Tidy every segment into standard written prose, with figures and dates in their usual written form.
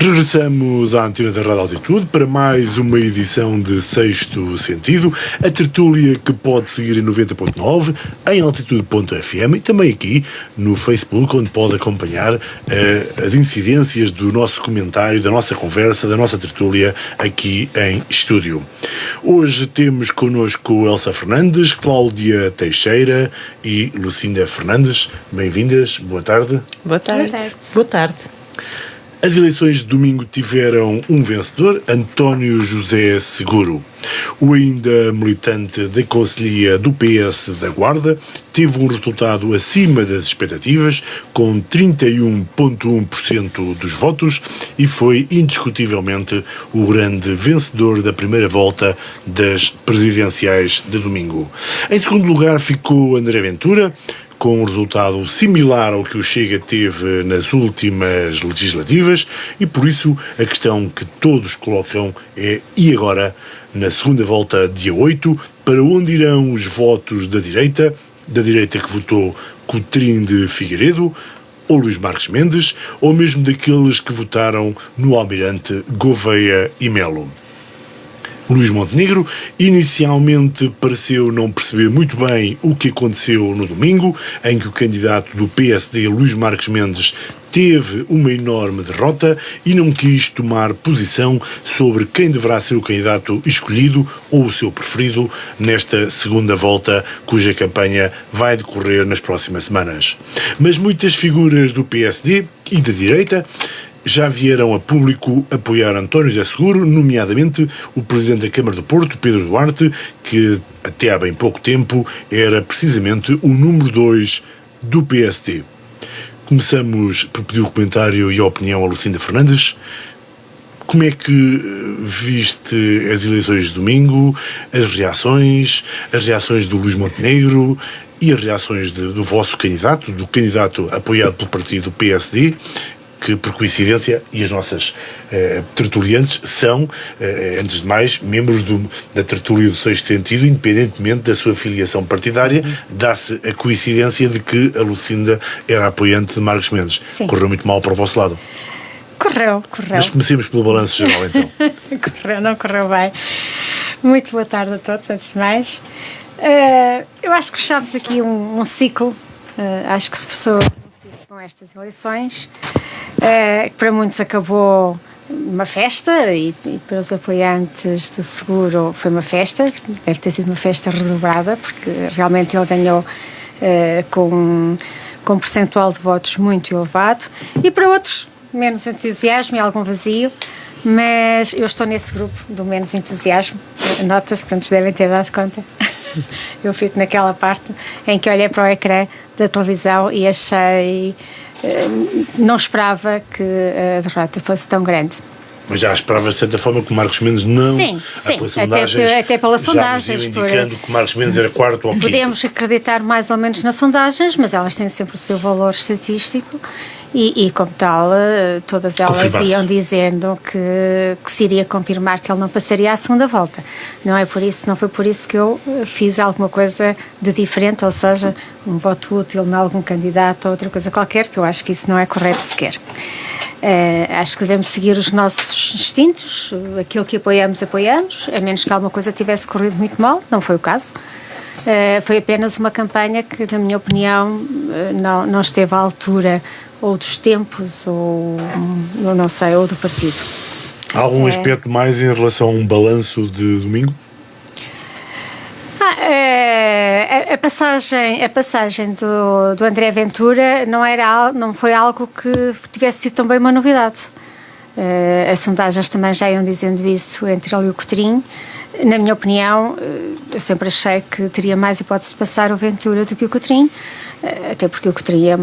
Regressamos à antena da Rádio Altitude para mais uma edição de Sexto Sentido, a tertúlia que pode seguir em 90.9, em altitude.fm e também aqui no Facebook, onde pode acompanhar as incidências do nosso comentário, da nossa conversa, da nossa tertúlia aqui em estúdio. Hoje temos connosco Elsa Fernandes, Cláudia Teixeira e Lucinda Fernandes. Bem-vindas, boa tarde. Boa tarde. Boa tarde. As eleições de domingo tiveram um vencedor, António José Seguro. O ainda militante da Conselhia do PS da Guarda teve um resultado acima das expectativas, com 31,1% dos votos, e foi indiscutivelmente o grande vencedor da primeira volta das presidenciais de domingo. Em segundo lugar ficou André Ventura, com um resultado similar ao que o Chega teve nas últimas legislativas, e por isso a questão que todos colocam é: e agora, na segunda volta, dia 8, para onde irão os votos da direita que votou Coutrinho de Figueiredo, ou Luís Marques Mendes, ou mesmo daqueles que votaram no Almirante Gouveia e Melo? Luís Montenegro inicialmente pareceu não perceber muito bem o que aconteceu no domingo, em que o candidato do PSD, Luís Marques Mendes, teve uma enorme derrota e não quis tomar posição sobre quem deverá ser o candidato escolhido ou o seu preferido nesta segunda volta, cuja campanha vai decorrer nas próximas semanas. Mas muitas figuras do PSD e da direita já vieram a público apoiar António José Seguro, nomeadamente o Presidente da Câmara do Porto, Pedro Duarte, que até há bem pouco tempo era precisamente o número 2 do PSD. Começamos por pedir o comentário e a opinião a Lucinda Fernandes. Como é que viste as eleições de domingo, as reações do Luís Montenegro e as reações do vosso candidato, do candidato apoiado pelo partido PSD, que, por coincidência, e as nossas tertuliantes são, antes de mais, membros da tertúlia do Sexto Sentido, independentemente da sua filiação partidária, dá-se a coincidência de que a Lucinda era apoiante de Marques Mendes. Sim. Correu muito mal para o vosso lado. Correu. Mas comecemos pelo balanço geral, então. Não correu bem. Muito boa tarde a todos, antes de mais. Eu acho que fechámos aqui um ciclo, acho que se fechou com estas eleições, que para muitos acabou uma festa e para os apoiantes do Seguro foi uma festa, deve ter sido uma festa redobrada, porque realmente ele ganhou com um percentual de votos muito elevado, e para outros menos entusiasmo e algum vazio, mas eu estou nesse grupo do menos entusiasmo, nota-se, portanto devem ter dado conta. Eu fico naquela parte em que olhei para o ecrã da televisão e achei, não esperava que a derrota fosse tão grande. Mas já esperava de certa forma que o Marques Mendes não... Sim, até pelas sondagens. Indicando que o Marques Mendes era quarto ou quinto. Podemos acreditar mais ou menos nas sondagens, mas elas têm sempre o seu valor estatístico e como tal, todas elas iam dizendo que se iria confirmar que ele não passaria à segunda volta. Não foi por isso que eu fiz alguma coisa de diferente, ou seja, um voto útil em algum candidato ou outra coisa qualquer, que eu acho que isso não é correto sequer. Acho que devemos seguir os nossos instintos, aquilo que apoiamos, a menos que alguma coisa tivesse corrido muito mal, não foi o caso. Foi apenas uma campanha que, na minha opinião, não esteve à altura ou dos tempos, ou não sei, ou do partido. Há algum aspecto mais em relação a um balanço de domingo? A passagem do André Ventura não foi algo que tivesse sido também uma novidade. As sondagens também já iam dizendo isso entre ele e o Coutrinho. Na minha opinião, eu sempre achei que teria mais hipótese de passar o Ventura do que o Coutrinho, até porque o Coutrinho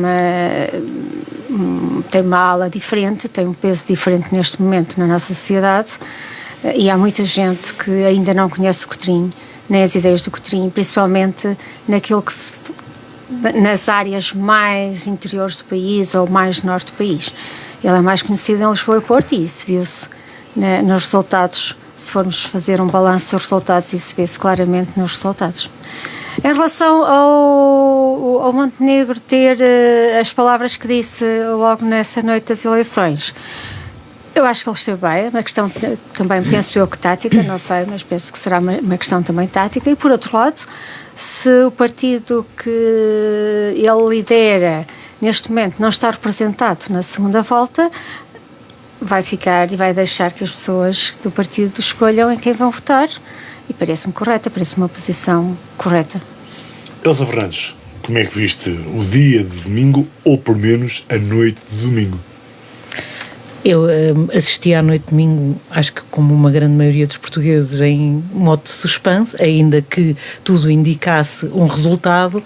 tem uma ala diferente, tem um peso diferente neste momento na nossa sociedade, e há muita gente que ainda não conhece o Coutrinho, nem as ideias do Coutrinho, principalmente nas áreas mais interiores do país ou mais norte do país. Ele é mais conhecido em Lisboa e Porto, e isso viu-se nos resultados. Se formos fazer um balanço dos resultados, isso vê-se claramente nos resultados. Em relação ao Montenegro ter as palavras que disse logo nessa noite das eleições, Eu acho que ele esteve bem, é uma questão também, penso eu que tática, não sei, mas penso que será uma questão também tática. E por outro lado, se o partido que ele lidera neste momento não está representado na segunda volta, vai ficar e vai deixar que as pessoas do partido escolham em quem vão votar, e parece-me correta, parece-me uma posição correta. Elsa Fernandes, como é que viste o dia de domingo, ou pelo menos a noite de domingo? Eu assisti à noite de domingo, acho que como uma grande maioria dos portugueses, em modo de suspense, ainda que tudo indicasse um resultado,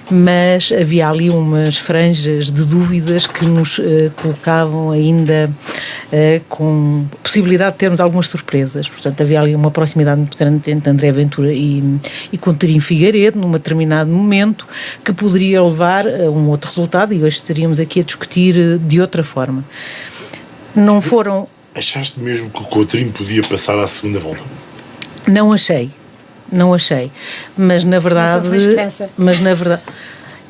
mas havia ali umas franjas de dúvidas que nos colocavam ainda com possibilidade de termos algumas surpresas. Portanto, havia ali uma proximidade muito grande entre André Ventura e Coutinho Figueiredo, num determinado momento, que poderia levar a um outro resultado, e hoje estaríamos aqui a discutir de outra forma. Não foram... Achaste mesmo que o Coutinho podia passar à segunda volta? Não achei, mas na verdade,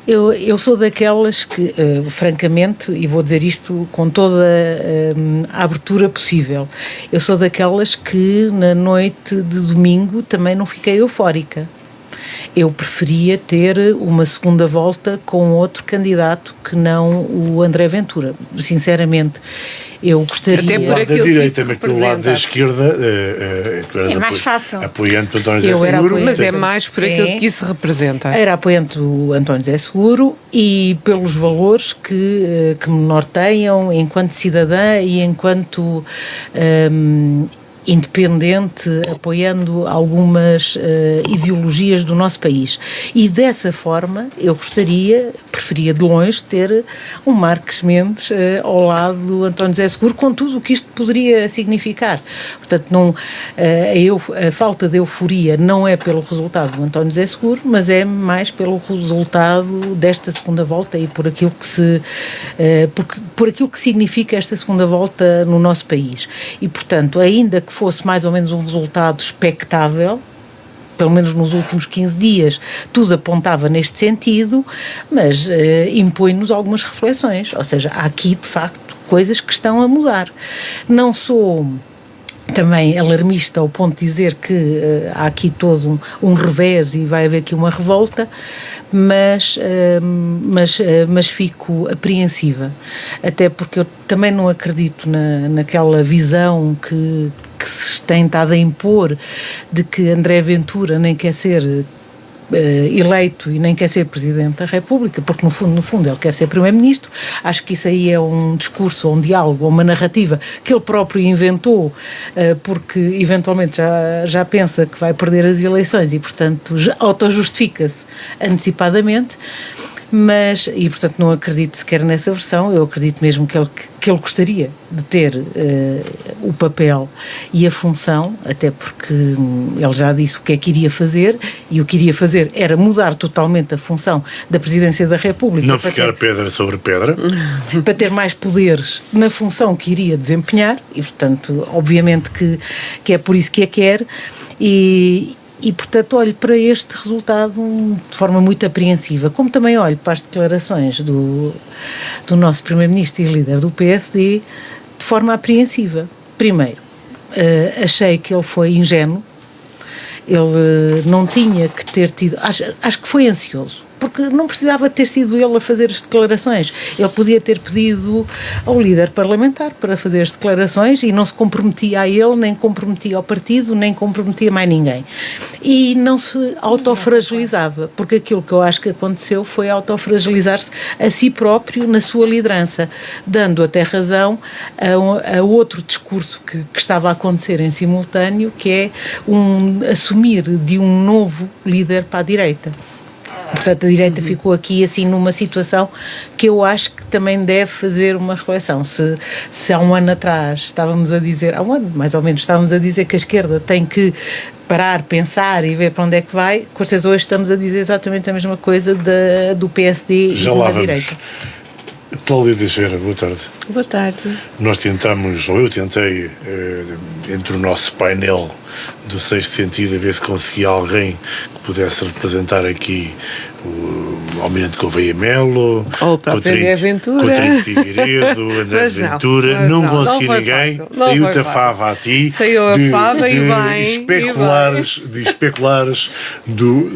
eu sou daquelas que, francamente, e vou dizer isto com toda a abertura possível, eu sou daquelas que na noite de domingo também não fiquei eufórica. Eu preferia ter uma segunda volta com outro candidato que não o André Ventura, sinceramente. Eu gostaria... Até por aquilo da direita, mas pelo lado da esquerda é mais fácil. Apoiante do António José Seguro. Mas é mais por aquilo que isso representa. Era apoiante do António José Seguro e pelos valores que me norteiam enquanto cidadã e enquanto independente, apoiando algumas ideologias do nosso país. E dessa forma eu preferia de longe ter um Marques Mendes ao lado do António José Seguro, com tudo o que isto poderia significar. Portanto, a falta de euforia não é pelo resultado do António José Seguro, mas é mais pelo resultado desta segunda volta e por aquilo que por aquilo que significa esta segunda volta no nosso país. E, portanto, ainda que fosse mais ou menos um resultado expectável, pelo menos nos últimos 15 dias, tudo apontava neste sentido, mas impõe-nos algumas reflexões, ou seja, há aqui, de facto, coisas que estão a mudar. Não sou também alarmista ao ponto de dizer que há aqui todo um revés e vai haver aqui uma revolta, mas fico apreensiva, até porque eu também não acredito naquela visão que se tem estado a impor de que André Ventura nem quer ser eleito e nem quer ser Presidente da República, porque no fundo ele quer ser Primeiro-Ministro. Acho que isso aí é um discurso, ou um diálogo, ou uma narrativa que ele próprio inventou, porque eventualmente já pensa que vai perder as eleições e, portanto, autojustifica-se antecipadamente. E portanto não acredito sequer nessa versão. Eu acredito mesmo que ele gostaria de ter o papel e a função, até porque ele já disse o que é que iria fazer, e o que iria fazer era mudar totalmente a função da Presidência da República. Não ficar pedra sobre pedra. Para ter mais poderes na função que iria desempenhar, e portanto obviamente que é por isso que a quer, e, portanto, olho para este resultado de forma muito apreensiva, como também olho para as declarações do nosso Primeiro-Ministro e líder do PSD de forma apreensiva. Primeiro, achei que ele foi ingênuo, ele não tinha que ter tido... Acho que foi ansioso, porque não precisava ter sido ele a fazer as declarações. Ele podia ter pedido ao líder parlamentar para fazer as declarações e não se comprometia a ele, nem comprometia ao partido, nem comprometia mais ninguém. E não se autofragilizava, porque aquilo que eu acho que aconteceu foi autofragilizar-se a si próprio na sua liderança, dando até razão a outro discurso que estava a acontecer em simultâneo, que é assumir de um novo líder para a direita. Portanto, a direita ficou aqui assim numa situação que eu acho que também deve fazer uma reflexão. Se há um ano atrás estávamos a dizer, há um ano mais ou menos, estávamos a dizer que a esquerda tem que parar, pensar e ver para onde é que vai, com certeza hoje estamos a dizer exatamente a mesma coisa do PSD já e lá da vamos. direita. Cláudia Teixeira, boa tarde. Boa tarde. Nós tentamos, ou eu tentei, entre o nosso painel do Sexto Sentido, a ver se conseguia alguém que pudesse representar aqui Almirante Gouveia Melo, Ou o próprio André Ventura. Coutinho de Figueiredo, André Mas não, Ventura, mas não não consegui foi ninguém, fácil, não saiu-te foi a fava a ti. Saiu a fava e bem, de especulares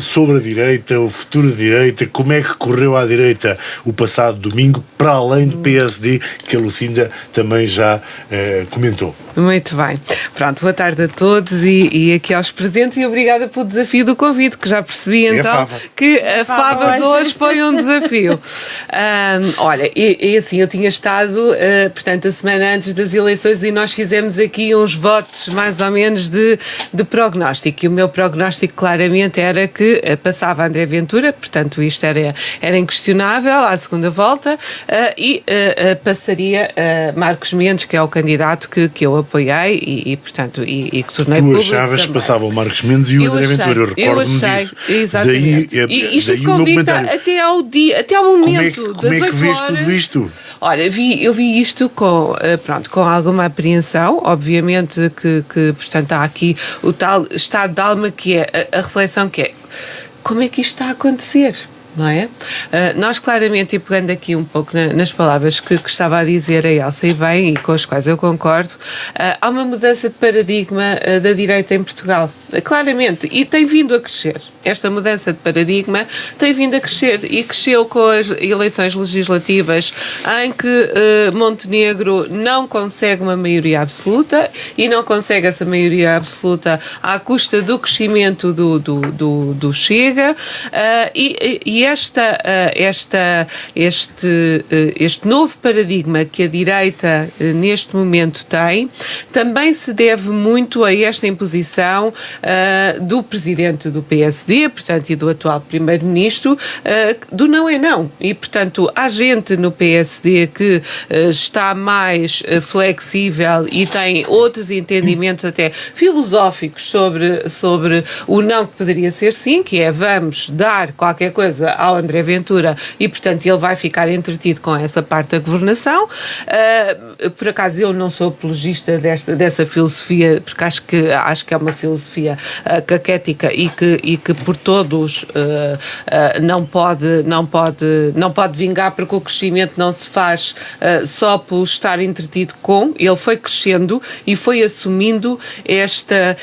sobre a direita, o futuro da direita, como é que correu à direita o passado domingo, para além do PSD, que a Lucinda também já comentou. Muito bem. Pronto, boa tarde a todos e aqui aos presentes e obrigada pelo desafio do convite, que já percebi então que a fava de hoje foi um desafio. Olha, assim, eu tinha estado, portanto, a semana antes das eleições e nós fizemos aqui uns votos mais ou menos de prognóstico, e o meu prognóstico claramente era que passava André Ventura, portanto isto era inquestionável à segunda volta, e passaria Marcos Mendes, que é o candidato que eu apoiei e portanto, e que tornei público. Tu achavas que também. passava o Marcos Mendes e o André Ventura, eu recordo-me disso. Exatamente. E isto daí o meu comentário. até ao momento como é que das 8 vês horas. tudo isto? Olha, eu vi isto com alguma apreensão, obviamente que portanto há aqui o tal estado de alma que é a reflexão que é como é que isto está a acontecer? Não é? Nós claramente, e pegando aqui um pouco nas palavras que estava a dizer a Elsa e bem, e com as quais eu concordo, há uma mudança de paradigma da direita em Portugal, claramente, e tem vindo a crescer. Esta mudança de paradigma tem vindo a crescer e cresceu com as eleições legislativas em que Montenegro não consegue uma maioria absoluta e não consegue essa maioria absoluta à custa do crescimento do Chega, e este novo paradigma que a direita neste momento tem também se deve muito a esta imposição do presidente do PSD, portanto, e do atual primeiro-ministro, do não é não. E, portanto, há gente no PSD que está mais flexível e tem outros entendimentos até filosóficos sobre o não que poderia ser sim, que é vamos dar qualquer coisa ao André Ventura e, portanto, ele vai ficar entretido com essa parte da governação. Por acaso, eu não sou apologista dessa filosofia, porque acho que é uma filosofia caquética e que por todos não pode vingar, porque o crescimento não se faz só por estar entretido com. Ele foi crescendo e foi assumindo esta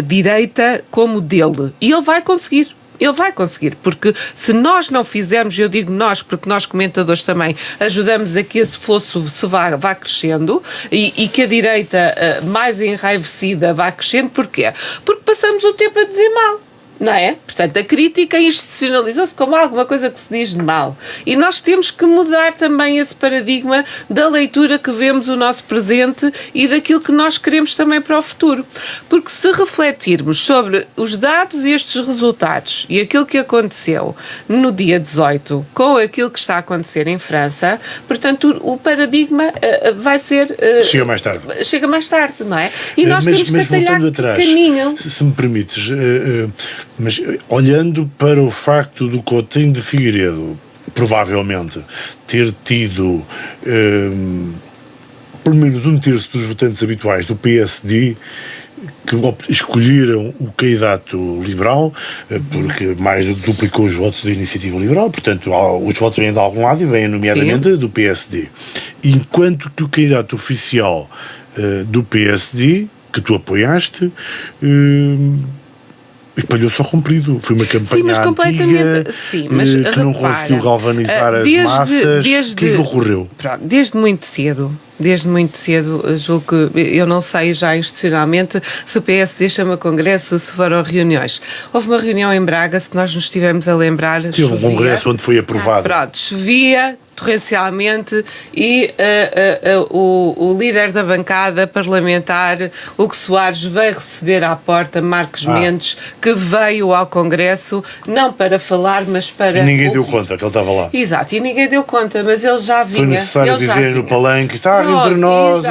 direita como dele. E ele vai conseguir. Ele vai conseguir, porque se nós não fizermos, eu digo nós, porque nós comentadores também ajudamos a que esse fosso se vá crescendo e que a direita mais enraivecida vá crescendo. Porquê? Porque passamos o tempo a dizer mal. Não é? Portanto, a crítica institucionalizou-se como alguma coisa que se diz de mal. E nós temos que mudar também esse paradigma da leitura que vemos o nosso presente e daquilo que nós queremos também para o futuro. Porque se refletirmos sobre os dados e estes resultados e aquilo que aconteceu no dia 18 com aquilo que está a acontecer em França, portanto, o paradigma vai ser... Chega mais tarde. Chega mais tarde, não é? E nós temos que atalhar caminho. Se me permites... mas olhando para o facto do Coutinho de Figueiredo provavelmente ter tido pelo menos um terço dos votantes habituais do PSD que escolheram o candidato liberal, porque mais do que duplicou os votos da Iniciativa Liberal, portanto os votos vêm de algum lado e vêm nomeadamente Sim. do PSD, enquanto que o candidato oficial do PSD, que tu apoiaste, espalhou-se ao comprido. Foi uma campanha antiga, que não conseguiu galvanizar as massas. O que ocorreu? Pronto, desde muito cedo, julgo que, eu não sei já institucionalmente se o PSD chama congresso, se foram reuniões. Houve uma reunião em Braga, se nós nos estivermos a lembrar. Tive um congresso onde foi aprovado. Pronto, chovia torrencialmente e o líder da bancada parlamentar, Hugo Soares, veio receber à porta Marcos Mendes, que veio ao Congresso, não para falar, mas para... E ninguém deu conta que ele estava lá. Exato, e ninguém deu conta, mas ele já vinha. Foi necessário dizer no palanque, está entre nós,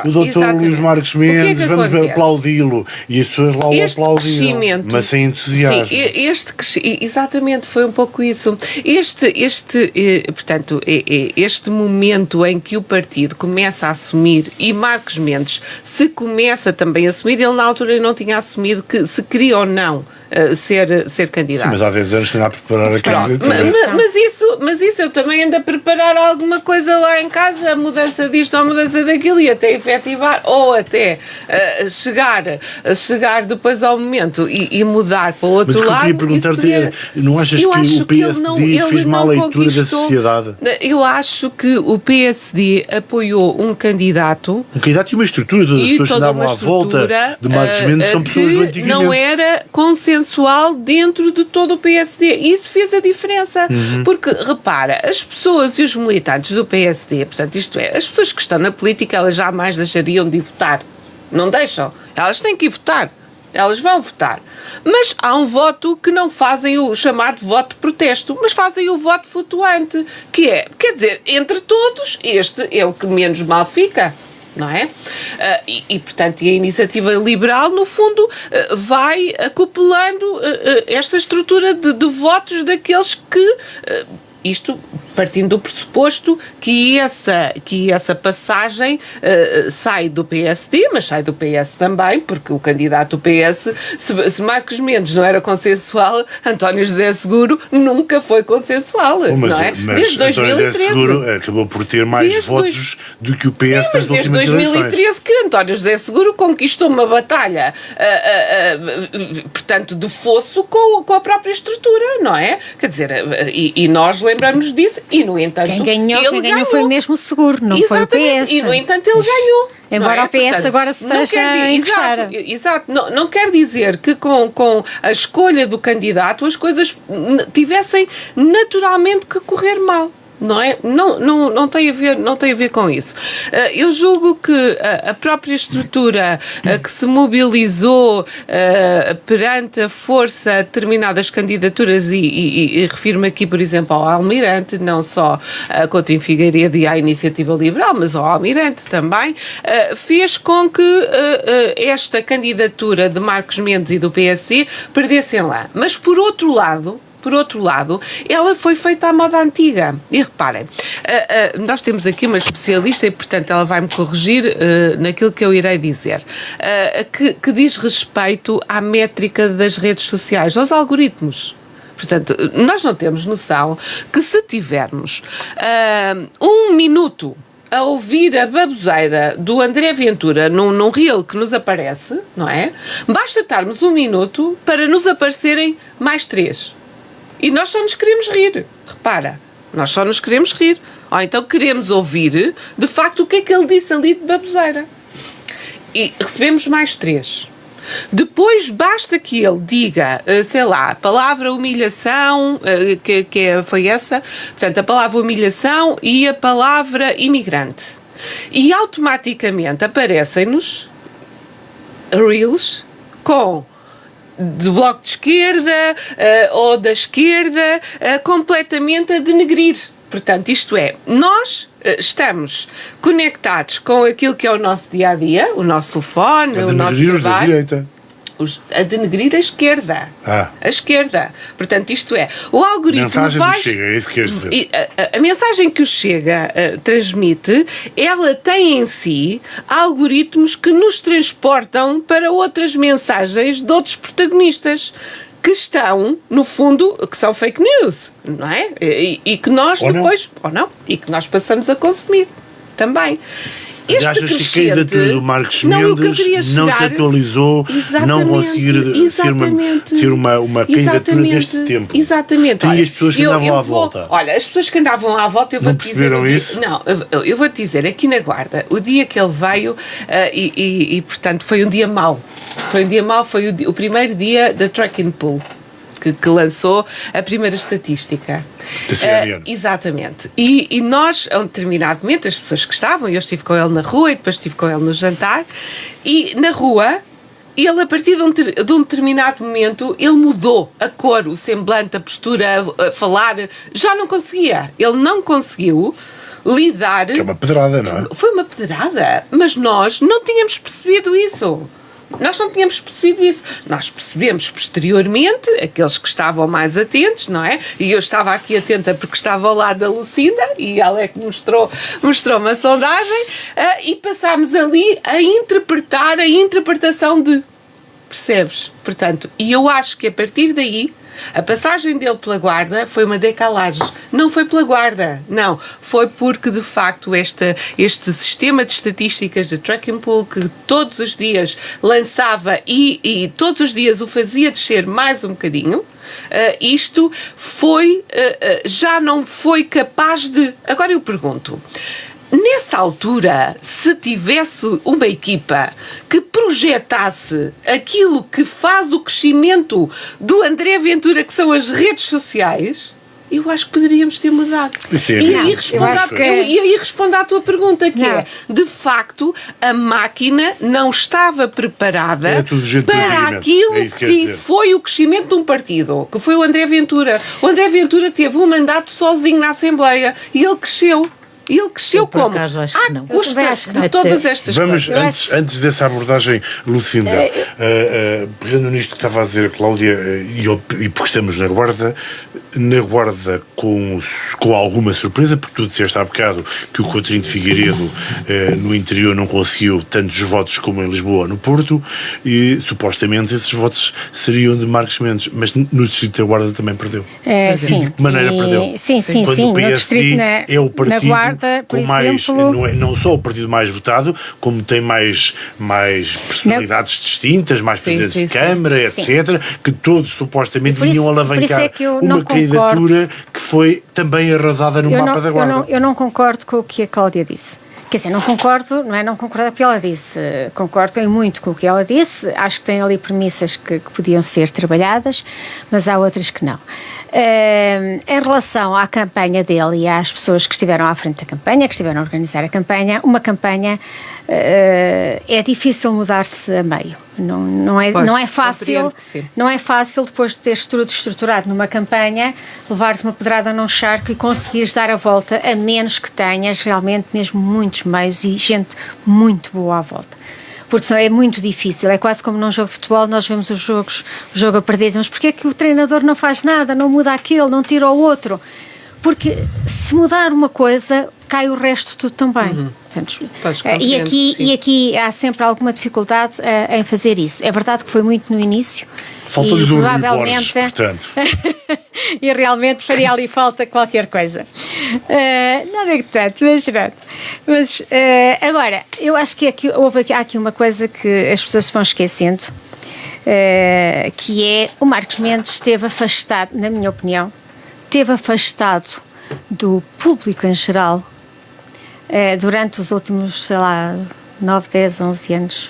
o doutor Luís Marcos Mendes, vamos aplaudi-lo. E as pessoas lá o aplaudiram, mas sem entusiasmo. Sim, exatamente, foi um pouco isso. Portanto, este momento em que o partido começa a assumir, e Marcos Mendes se começa também a assumir, ele na altura não tinha assumido que se queria ou não ser candidato. Sim, mas há 10 anos que não há a preparar a candidatura. Mas isso eu também ando a preparar alguma coisa lá em casa, a mudança disto ou a mudança daquilo, e até efetivar, ou até chegar depois ao momento e mudar para o outro lado. Mas eu queria perguntar-te, não achas que o PSD fez má leitura da sociedade? Eu acho que o PSD apoiou um candidato e uma estrutura, todas as pessoas que andavam à volta de Marcos Mendes são pessoas do antigamente. Não era consensual dentro de todo o PSD. E isso fez a diferença. Porque, repara, as pessoas e os militantes do PSD, portanto, isto é, as pessoas que estão na política, elas jamais deixariam de votar. Não deixam. Elas têm que ir votar. Elas vão votar. Mas há um voto que não fazem o chamado voto de protesto, mas fazem o voto flutuante, que é, quer dizer, entre todos, este é o que menos mal fica. Não é? Portanto, a iniciativa liberal, no fundo, vai acoplando esta estrutura de votos daqueles que... Isto partindo do pressuposto que essa passagem sai do PSD, mas sai do PS também, porque o candidato do PS, se Marcos Mendes não era consensual, António José Seguro nunca foi consensual, não é? Desde 2013. António José Seguro acabou por ter mais votos do que o PS nas últimas desde 2013 que António José Seguro conquistou uma batalha, portanto, de fosso com a própria estrutura, não é? Quer dizer, e nós lembramos disso, e no entanto quem ganhou foi mesmo o Seguro, não foi o PS. E no entanto ele ganhou. Embora o PS agora se esteja a encostar. Exato. Não quer dizer que com a escolha do candidato as coisas tivessem naturalmente que correr mal. Não é? Não tem a ver com isso. Eu julgo que a própria estrutura que se mobilizou perante a força de determinadas candidaturas e refiro-me aqui, por exemplo, ao Almirante, não só a Coutinho Figueiredo e à Iniciativa Liberal, mas ao Almirante também, fez com que esta candidatura de Marcos Mendes e do PSD perdessem lá. Mas por outro lado, ela foi feita à moda antiga. E reparem, nós temos aqui uma especialista e, portanto, ela vai-me corrigir naquilo que eu irei dizer, que diz respeito à métrica das redes sociais, aos algoritmos. Portanto, nós não temos noção que se tivermos 1 minuto a ouvir a baboseira do André Ventura num reel que nos aparece, não é? Basta estarmos 1 minuto para nos aparecerem mais 3. E nós só nos queremos rir. Repara, nós só nos queremos rir. Ou então queremos ouvir, de facto, o que é que ele disse ali de baboseira. E recebemos mais 3. Depois basta que ele diga, sei lá, a palavra humilhação, foi essa, portanto, a palavra humilhação e a palavra imigrante. E automaticamente aparecem-nos reels com do Bloco de Esquerda ou da esquerda completamente a denegrir. Portanto, isto é, nós estamos conectados com aquilo que é o nosso dia-a-dia, o nosso telefone, o nosso trabalho. Da direita. A denegrir a esquerda. A esquerda. Portanto, isto é, o algoritmo mensagem do Chega, é isso que queres dizer. A mensagem que o Chega transmite, ela tem em si algoritmos que nos transportam para outras mensagens de outros protagonistas que estão, no fundo, que são fake news, não é? E que nós depois, ou não, e que nós passamos a consumir também. Achas que a candidatura do Marcos Mendes não se atualizou, não conseguir ser uma candidatura deste tempo? Exatamente. E as pessoas que andavam à volta? Olha, as pessoas que andavam à volta, eu vou te dizer... isso? Não, eu vou te dizer, aqui na Guarda, o dia que ele veio, portanto, foi um dia mau. Foi o primeiro dia da Tracking Pool. Que lançou a primeira estatística. Exatamente. E nós, a um determinado momento, as pessoas que estavam, eu estive com ele na rua e depois estive com ele no jantar, e na rua, ele, a partir de um determinado momento, ele mudou a cor, o semblante, a postura, a falar, já não conseguia. Ele não conseguiu lidar... Que é uma pedrada, não é? Foi uma pedrada, mas nós não tínhamos percebido isso. Nós percebemos posteriormente, aqueles que estavam mais atentos, não é? E eu estava aqui atenta porque estava ao lado da Lucinda e ela é que mostrou uma sondagem e passámos ali a interpretar a interpretação de... Percebes? Portanto, e eu acho que a partir daí, a passagem dele pela Guarda foi uma decalagem. Não foi pela Guarda, não. Foi porque, de facto, este sistema de estatísticas de Tracking Pool, que todos os dias lançava e todos os dias o fazia descer mais um bocadinho, isto foi, já não foi capaz de... Agora eu pergunto... Nessa altura, se tivesse uma equipa que projetasse aquilo que faz o crescimento do André Ventura, que são as redes sociais, eu acho que poderíamos ter mudado. E aí respondo à tua pergunta, que é, de facto, a máquina não estava preparada para aquilo que foi o crescimento de um partido, que foi o André Ventura. O André Ventura teve um mandato sozinho na Assembleia e ele cresceu. E ele cresceu como? À custa de todas estas coisas. Vamos, antes dessa abordagem, Lucinda, pegando nisto que estava a dizer a Cláudia, e porque estamos na Guarda com alguma surpresa, porque tu disseste há bocado que o Coutinho de Figueiredo no interior não conseguiu tantos votos como em Lisboa ou no Porto, e supostamente esses votos seriam de Marcos Mendes, mas no Distrito da Guarda também perdeu. Sim. De que maneira perdeu? Sim. Quando o PSD é o partido na Guarda, por exemplo, não só o partido mais votado, como tem mais personalidades distintas, mais presidentes de Câmara, etc., que todos supostamente vinham alavancar uma candidatura que foi também arrasada no mapa da Guarda. Eu não concordo com o que a Cláudia disse. Quer dizer, não concordo com o que ela disse. Concordo em muito com o que ela disse. Acho que tem ali premissas que podiam ser trabalhadas, mas há outras que não. Em relação à campanha dele e às pessoas que estiveram à frente da campanha, que estiveram a organizar a campanha, uma campanha é difícil mudar-se a meio. Não é fácil depois de teres tudo estruturado numa campanha, levares uma pedrada num charco e conseguires dar a volta, a menos que tenhas realmente mesmo muitos meios e gente muito boa à volta. Porque senão é muito difícil, é quase como num jogo de futebol, nós vemos o jogo a perder, dizemos, porque é que o treinador não faz nada, não muda aquele, não tira o outro? Porque se mudar uma coisa, cai o resto tudo também. Portanto, e aqui há sempre alguma dificuldade em fazer isso. É verdade que foi muito no início. Falta-lhes um Borges, portanto. E realmente faria ali falta qualquer coisa. Não digo tanto, mas agora, eu acho que há aqui uma coisa que as pessoas se vão esquecendo, que é o Marcos Mendes esteve afastado, na minha opinião, do público em geral durante os últimos, 9, 10, 11 anos,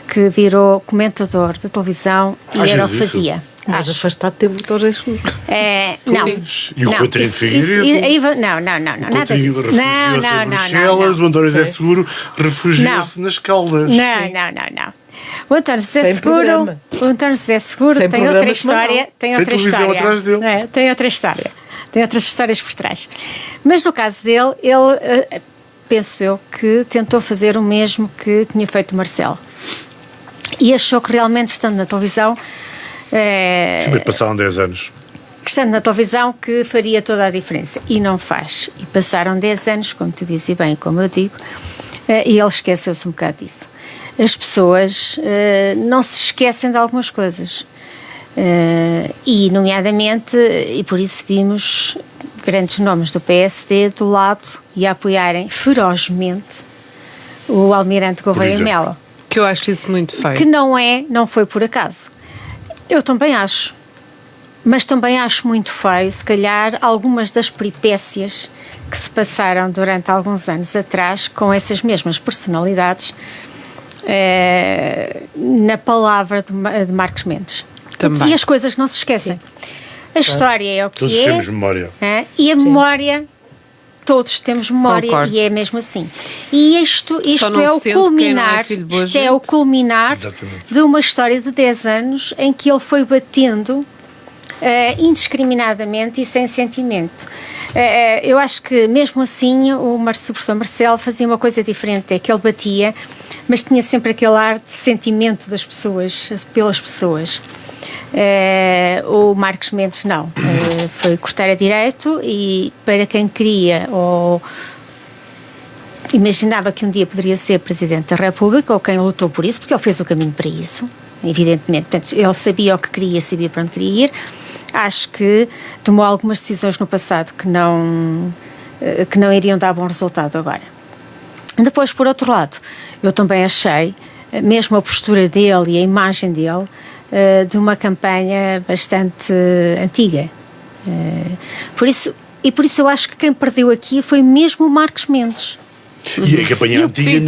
que virou comentador de televisão e era o que fazia. Mas afastado teve o Torres Seguro. Não. E o Coutinho de Figueiredo? Não, nada disso. Não. O António José Seguro refugiou-se nas Caldas. Não. O António José Seguro tem outra história. Tem outra história. Tem outras histórias por trás. Mas no caso dele, ele, penso eu, que tentou fazer o mesmo que tinha feito o Marcelo. E achou que realmente, estando na televisão... passaram 10 anos. Que estando na televisão, que faria toda a diferença. E não faz. E passaram 10 anos, como tu dizes bem, como eu digo, e ele esqueceu-se um bocado disso. As pessoas não se esquecem de algumas coisas. E, nomeadamente, e por isso vimos grandes nomes do PSD do lado e a apoiarem ferozmente o Almirante Gouveia Melo. Que eu acho isso muito feio. Que não foi por acaso. Eu também acho. Mas também acho muito feio, se calhar, algumas das peripécias que se passaram durante alguns anos atrás com essas mesmas personalidades na palavra de Marcos Mendes. Também. E as coisas não se esquecem. A história é o que Todos temos memória. E a memória, todos temos memória. Concordo. E é mesmo assim. E isto é o culminar de uma história de 10 anos em que ele foi batendo indiscriminadamente e sem sentimento. Eu acho que mesmo assim o professor Marcelo fazia uma coisa diferente, é que ele batia, mas tinha sempre aquele ar de sentimento das pessoas, pelas pessoas. O Marcos Mendes não, foi cortar a direito, e para quem queria ou imaginava que um dia poderia ser Presidente da República, ou quem lutou por isso, porque ele fez o caminho para isso, evidentemente. Portanto, ele sabia o que queria, sabia para onde queria ir. Acho que tomou algumas decisões no passado que não iriam dar bom resultado agora. Depois, por outro lado, eu também achei, mesmo a postura dele e a imagem dele, de uma campanha bastante antiga. Por isso eu acho que quem perdeu aqui foi mesmo o Marcos Mendes. E a campanha antiga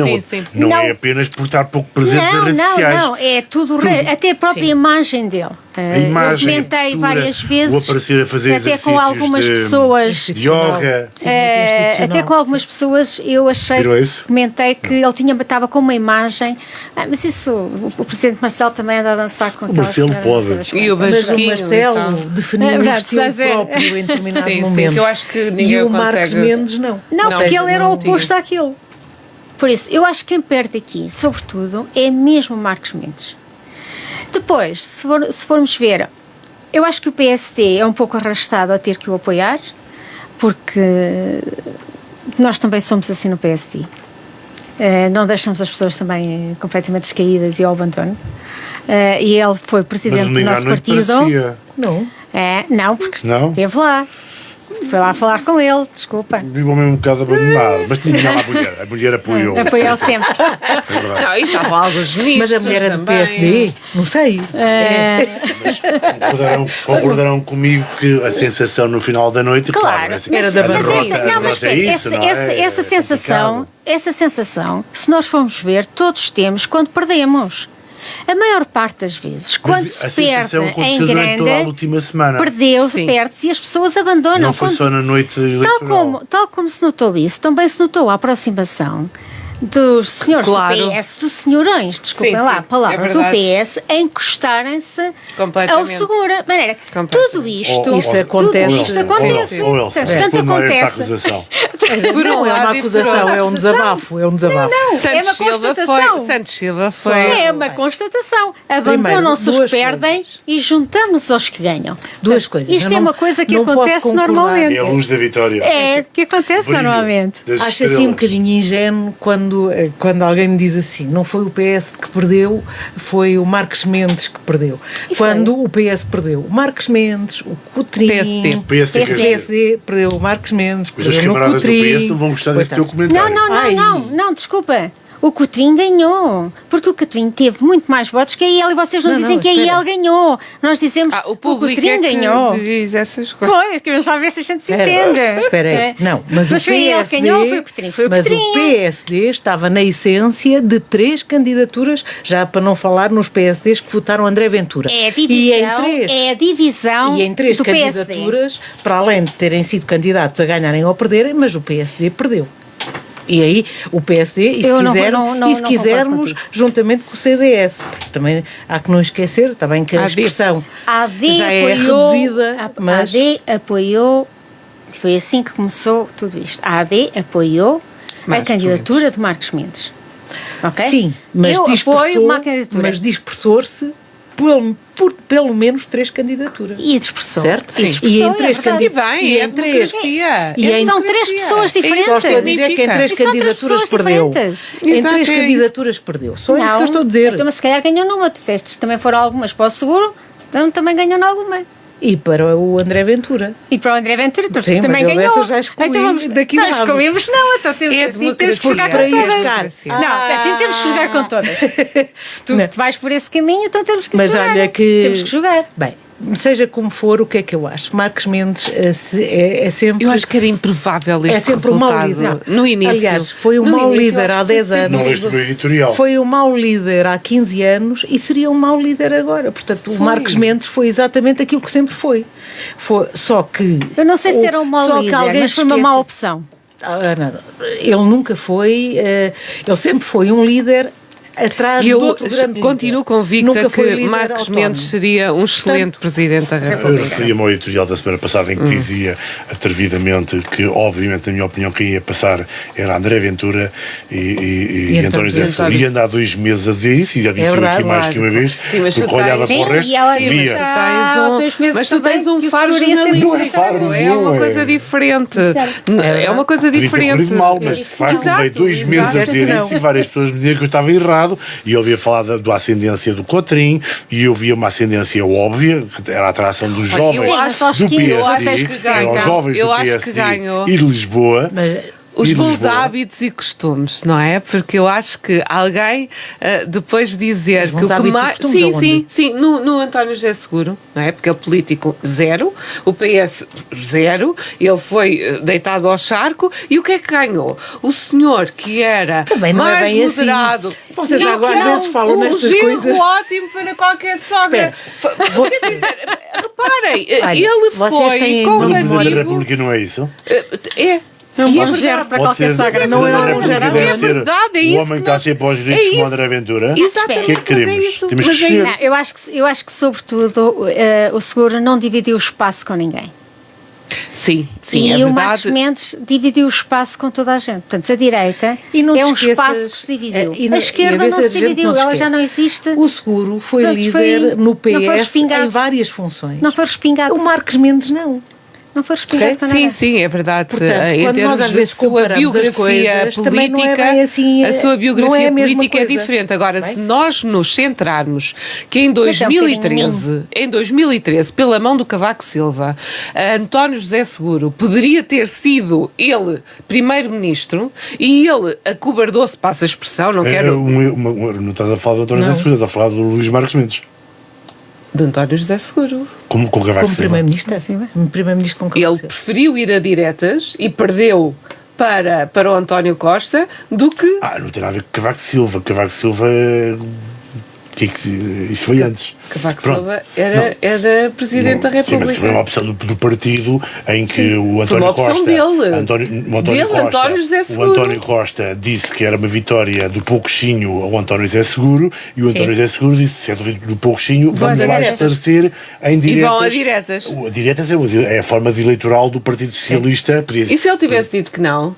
não é apenas por estar pouco presente nas redes sociais. Não, é tudo. Até a própria imagem dele. A imagem, eu comentei várias vezes, o aparecer a fazer até com algumas pessoas, de yoga. até com algumas pessoas eu achei, comentei que ele estava com uma imagem, mas isso o Presidente Marcelo também anda a dançar com aquela Marcelo pode. E o Mas o Marcelo definiu um estilo próprio em determinado momento. Sim, que eu acho que ninguém e o consegue. Marcos Mendes não. Não, porque ele era o oposto àquilo. Por isso, eu acho que quem perde aqui, sobretudo, é mesmo o Marcos Mendes. Depois, se formos ver, eu acho que o PSD é um pouco arrastado a ter que o apoiar, porque nós também somos assim no PSD. Não deixamos as pessoas também completamente descaídas e ao abandono. E ele foi presidente do nosso partido. Não, porque esteve lá. Foi lá falar com ele, desculpa. Vivo mesmo um bocado abandonado, mas tinha lá a mulher apoiou. Apoiou sempre. Não, e estavam alguns ministros. Mas a mulher é do PSD? Não sei. Concordarão comigo que a sensação no final da noite, claro era da barroca. Essa sensação, se nós formos ver, todos temos quando perdemos. A maior parte das vezes, quando se perde em grande, perdeu-se, perde-se e as pessoas abandonam. Não foi só na noite eleitoral. Tal como se notou isso, também se notou a aproximação dos senhores do PS, dos senhorões, desculpem lá a palavra, do PS, a encostarem-se ao Segura. De maneira, tudo isto acontece. Tanto acontece. Não é uma acusação, é um desabafo. Não, é uma constatação. Santos Silva foi. É uma constatação. Abandonam-se os que perdem e juntamos aos que ganham. Duas coisas. Isto é uma coisa que acontece normalmente. É a luz da vitória. É, que acontece normalmente. Acho assim um bocadinho ingênuo quando alguém me diz assim, não foi o PS que perdeu, foi o Marcos Mendes que perdeu. Quando o PS perdeu o Marcos Mendes, o Coutrinho, o PSD perdeu o Marcos Mendes, mas os camaradas do PS não vão gostar desse teu comentário. Não, desculpa. O Coutrinho ganhou, porque o Coutrinho teve muito mais votos que a IEL e vocês não dizem que a IEL ganhou. Nós dizemos que o Coutrinho ganhou. Diz essas coisas. Foi, queremos já ver se a gente se entende. Espera aí, não, mas o foi a IEL que ganhou, foi o Coutrinho. Mas o PSD estava na essência de 3 candidaturas, já para não falar nos PSDs que votaram André Ventura. É a divisão e em 3 do candidaturas, PSD. Para além de terem sido candidatos a ganharem ou a perderem, mas o PSD perdeu. E aí o PSD, e se quisermos, juntamente com o CDS, porque também há que não esquecer, está bem que a expressão já é reduzida, mas... A AD apoiou, foi assim que começou tudo isto, a AD apoiou a candidatura de Marcos Mendes. Okay? Sim, mas dispersou-se por pelo menos 3 candidaturas. E dispersou. Certo? Sim. E em 3 são 3 pessoas diferentes. Só estou a dizer que em 3 candidaturas perdeu. Em 3 candidaturas perdeu. Só isso que eu estou a dizer. Então, mas se calhar ganhou numa. Tu disseste, também foram algumas para o Seguro, então também ganhou em alguma. E para o André Ventura. E para o André Ventura, tu sim, também ganhou. Essa já excluí daqui não excluímos, não. Então temos que jogar com todas. Não, assim temos que jogar com todas. Se tu vais por esse caminho, então temos que jogar. Mas olha que... Temos que jogar. Bem, seja como for, o que é que eu acho? Marcos Mendes é sempre... Eu acho que era improvável este sempre resultado. Um mau líder. No início. Aliás, foi um mau líder há 10 anos. Não leste no editorial. Foi um mau líder há 15 anos e seria um mau líder agora. Portanto, o Marcos Mendes foi exatamente aquilo que sempre foi. Só que... Eu não sei se era um mau líder, mas foi uma má opção. Ele nunca foi... Ele sempre foi um líder... atrás do outro grande continuo convicta que Marcos Mendes seria um excelente Presidente da República. Eu referi-me ao editorial da semana passada em que dizia atrevidamente que, obviamente, na minha opinião, quem ia passar era André Ventura e António José Seguro. E anda há 2 meses a dizer isso, e já disse aqui mais que uma vez, porque olhava para o resto, via. Mas tu tens um faro jornalístico, é uma coisa diferente. É uma coisa diferente. Mas de facto, levei 2 meses a dizer isso e várias pessoas me diziam que eu estava errado. passado, e eu ouvia falar da ascendência do Cotrim, e eu via uma ascendência óbvia, que era a atração dos jovens eu acho- do PSD, eu acho que ganha. eram os jovens Eu do acho que PSD ganhou. e de Lisboa. Os E de bons Lisboa. hábitos e costumes, não é? Porque eu acho que alguém depois dizer bons que o que hábitos e mais. costumes Sim, aonde? sim, sim, no António José Seguro, não é? Porque é político zero, o PS zero, ele foi deitado ao charco e o que é que ganhou? O senhor que era Também não é mais bem assim. moderado. Vocês Não, agora às não, vezes falam um nestas genro coisas. ótimo para qualquer sogra. Vou- Quer dizer, reparem, Olha, ele vocês foi têm O Presidente da combativo. República não é isso? É. Não E é bom verdade. gerro para qualquer Você- sogra. não é o um Presidente da geral. República É deve ser verdade, é o isso homem que que está nós- sempre aos é gritos isso. com o André Ventura. Exatamente, O que é que queremos? mas é isso. Temos Mas que é escolher. Não, eu acho que sobretudo, o Seguro não dividiu o espaço com ninguém. Sim, sim, E é o Marcos verdade. Mendes dividiu o espaço com toda a gente. Portanto, se a direita E não é um te esqueças- espaço que se dividiu. e não- A esquerda e a ver não se se a gente dividiu, não se ela já esquece. não existe. O Seguro foi Pronto, líder foi- no não foi PS respingado. em várias funções. Não foi respingado. O Marcos Mendes não. Não foi respingado com Sim, nada. sim, é verdade. Portanto, Em quando termos nós às da vezes sua comparamos as biografia coisas, também não é política, bem assim, a sua não é biografia a mesma política é coisa. diferente. Agora, Bem? se nós nos centrarmos que em Mas é um 2013, pela mão do Cavaco Silva, António José Seguro poderia ter sido ele primeiro-ministro e ele acobardou-se, passa a expressão, não quero... Não estás a falar do António José Seguro, estás a falar do Luís Marcos Mendes. De António José Seguro. Com o Cavaco Como Silva. primeiro-ministro. Sim. Primeiro-ministro com Ele Cavaco Silva. preferiu ir a diretas e perdeu para o António Costa do que... Não tem nada a ver com Cavaco Silva. Cavaco Silva. Isso foi antes. Cavaco Pronto. Silva era Presidente da Sim, República. mas foi uma opção do partido em que o Foi uma António opção Costa. dele. o António Costa, António José o Seguro. António Costa disse que era uma vitória do Poucochinho ao António José Seguro e o António José Seguro disse: se é do Poucochinho, vamos a lá diretas. esclarecer em diretas. E vão a diretas. A diretas é a forma de eleitoral do Partido Socialista. Podia E se ele tivesse dito que não?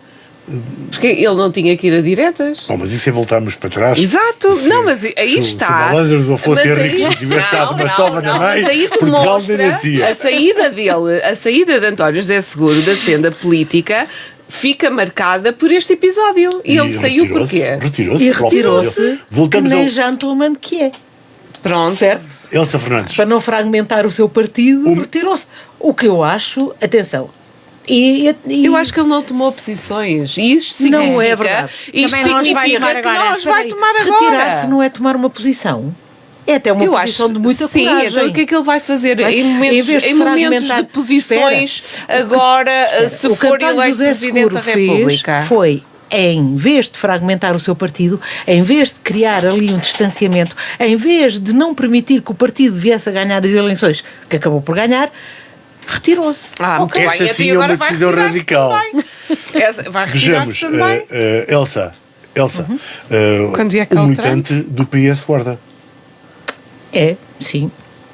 Porque ele não tinha que ir a diretas. Bom, mas isso é voltarmos para trás. Exato. Se- Não, mas aí se está. Se o malandro do Afonso Mas Henriques aí- não tivesse dado uma Não, sova na mas mãe, aí Portugal demonstra vendia. a saída dele, a saída de António José Seguro da senda política fica marcada por este episódio. E ele saiu retirou-se, porquê? Retirou-se. E por opção dele. retirou-se que Voltamos nem ao... gentleman que é. Pronto. Certo? Elsa Fernandes. Para não fragmentar o seu partido, retirou-se. O que eu acho, atenção, e Eu acho que ele não tomou posições. E isto significa, Não é verdade. Isto Também não as vai significa tomar que agora. não as vai tomar Retirar-se agora. não é tomar uma posição. É até uma Eu posição acho de muita sim, coragem. então o que é que ele vai fazer Vai? em momentos, Em vez de em momentos de fragmentar- posições agora, se O que for António eleito José Presidente Seguro da República? fez foi, em vez de fragmentar o seu partido, em vez de criar ali um distanciamento, em vez de não permitir que o partido viesse a ganhar as eleições, que acabou por ganhar, retirou-se. Muito bem, Essa então sim e é agora uma vai decisão retirar-se radical. também. Vai Vejamos, retirar-se também. Elsa, Quando é que o ela militante do PS Guarda. É, sim.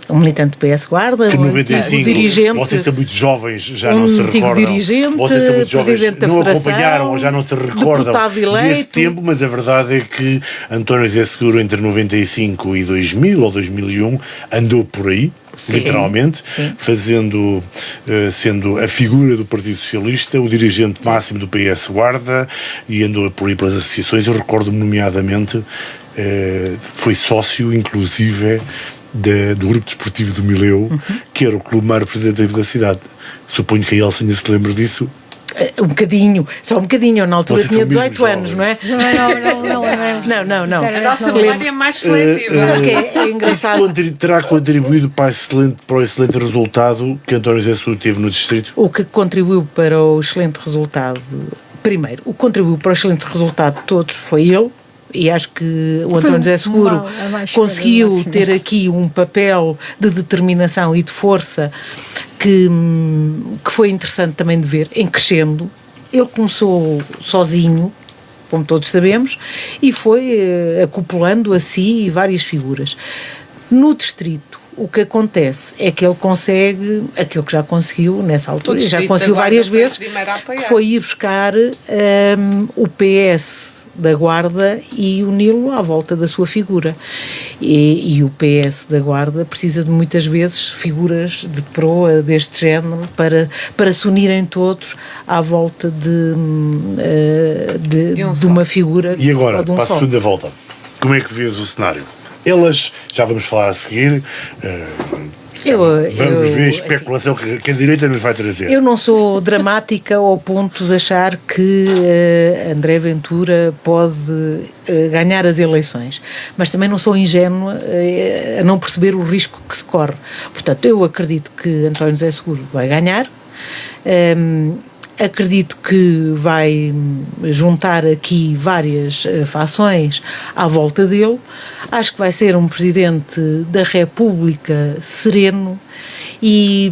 Um militante do PS Guarda, Que um 95, antigo dirigente. vocês são muito jovens, já um não se antigo recordam. dirigente, Vocês são muito jovens, presidente da não Federação, acompanharam ou já não se recordam deputado eleito. desse tempo, mas a verdade é que António José Seguro, entre 95 e 2000 ou 2001, andou por aí, literalmente, fazendo, sendo a figura do Partido Socialista, o dirigente máximo do PS Guarda, e andou por aí pelas associações. Eu recordo-me nomeadamente, foi sócio, inclusive, do grupo desportivo do Mileu, que era o clube mais representativo da cidade. Suponho que a Elsa ainda se lembra disso. Um bocadinho, só um bocadinho. Eu na altura Vocês tinha são mesmo 18 anos, não é? Não. A nossa Lembro. memória é mais seletiva. Sabe que é engraçado? Terá contribuído para o excelente resultado que António José Seguro teve no distrito? O que contribuiu para o excelente resultado, primeiro, o que contribuiu para o excelente resultado de todos foi ele, e acho que o António José Seguro a mais conseguiu escolha, ter aqui um papel de determinação e de força que foi interessante também de ver, em crescendo. Ele começou sozinho, como todos sabemos, e foi acoplando a si várias figuras. No distrito, o que acontece é que ele consegue aquilo que já conseguiu nessa altura, e já Distrito conseguiu da Guarda várias foi a vezes, primeira a apoiar. que foi ir buscar o PS da Guarda e uni-lo à volta da sua figura. E o PS da Guarda precisa de muitas vezes figuras de proa deste género para se unirem todos à volta de um de só. uma figura E agora, ou de um para a só. segunda volta? como é que vês o cenário? Elas, já vamos falar a seguir, vamos ver a especulação que a direita nos vai trazer. Eu não sou dramática ao ponto de achar que André Ventura pode ganhar as eleições, mas também não sou ingênua a não perceber o risco que se corre. Portanto, eu acredito que António José Seguro vai ganhar. Acredito que vai juntar aqui várias fações à volta dele. Acho que vai ser um presidente da República sereno e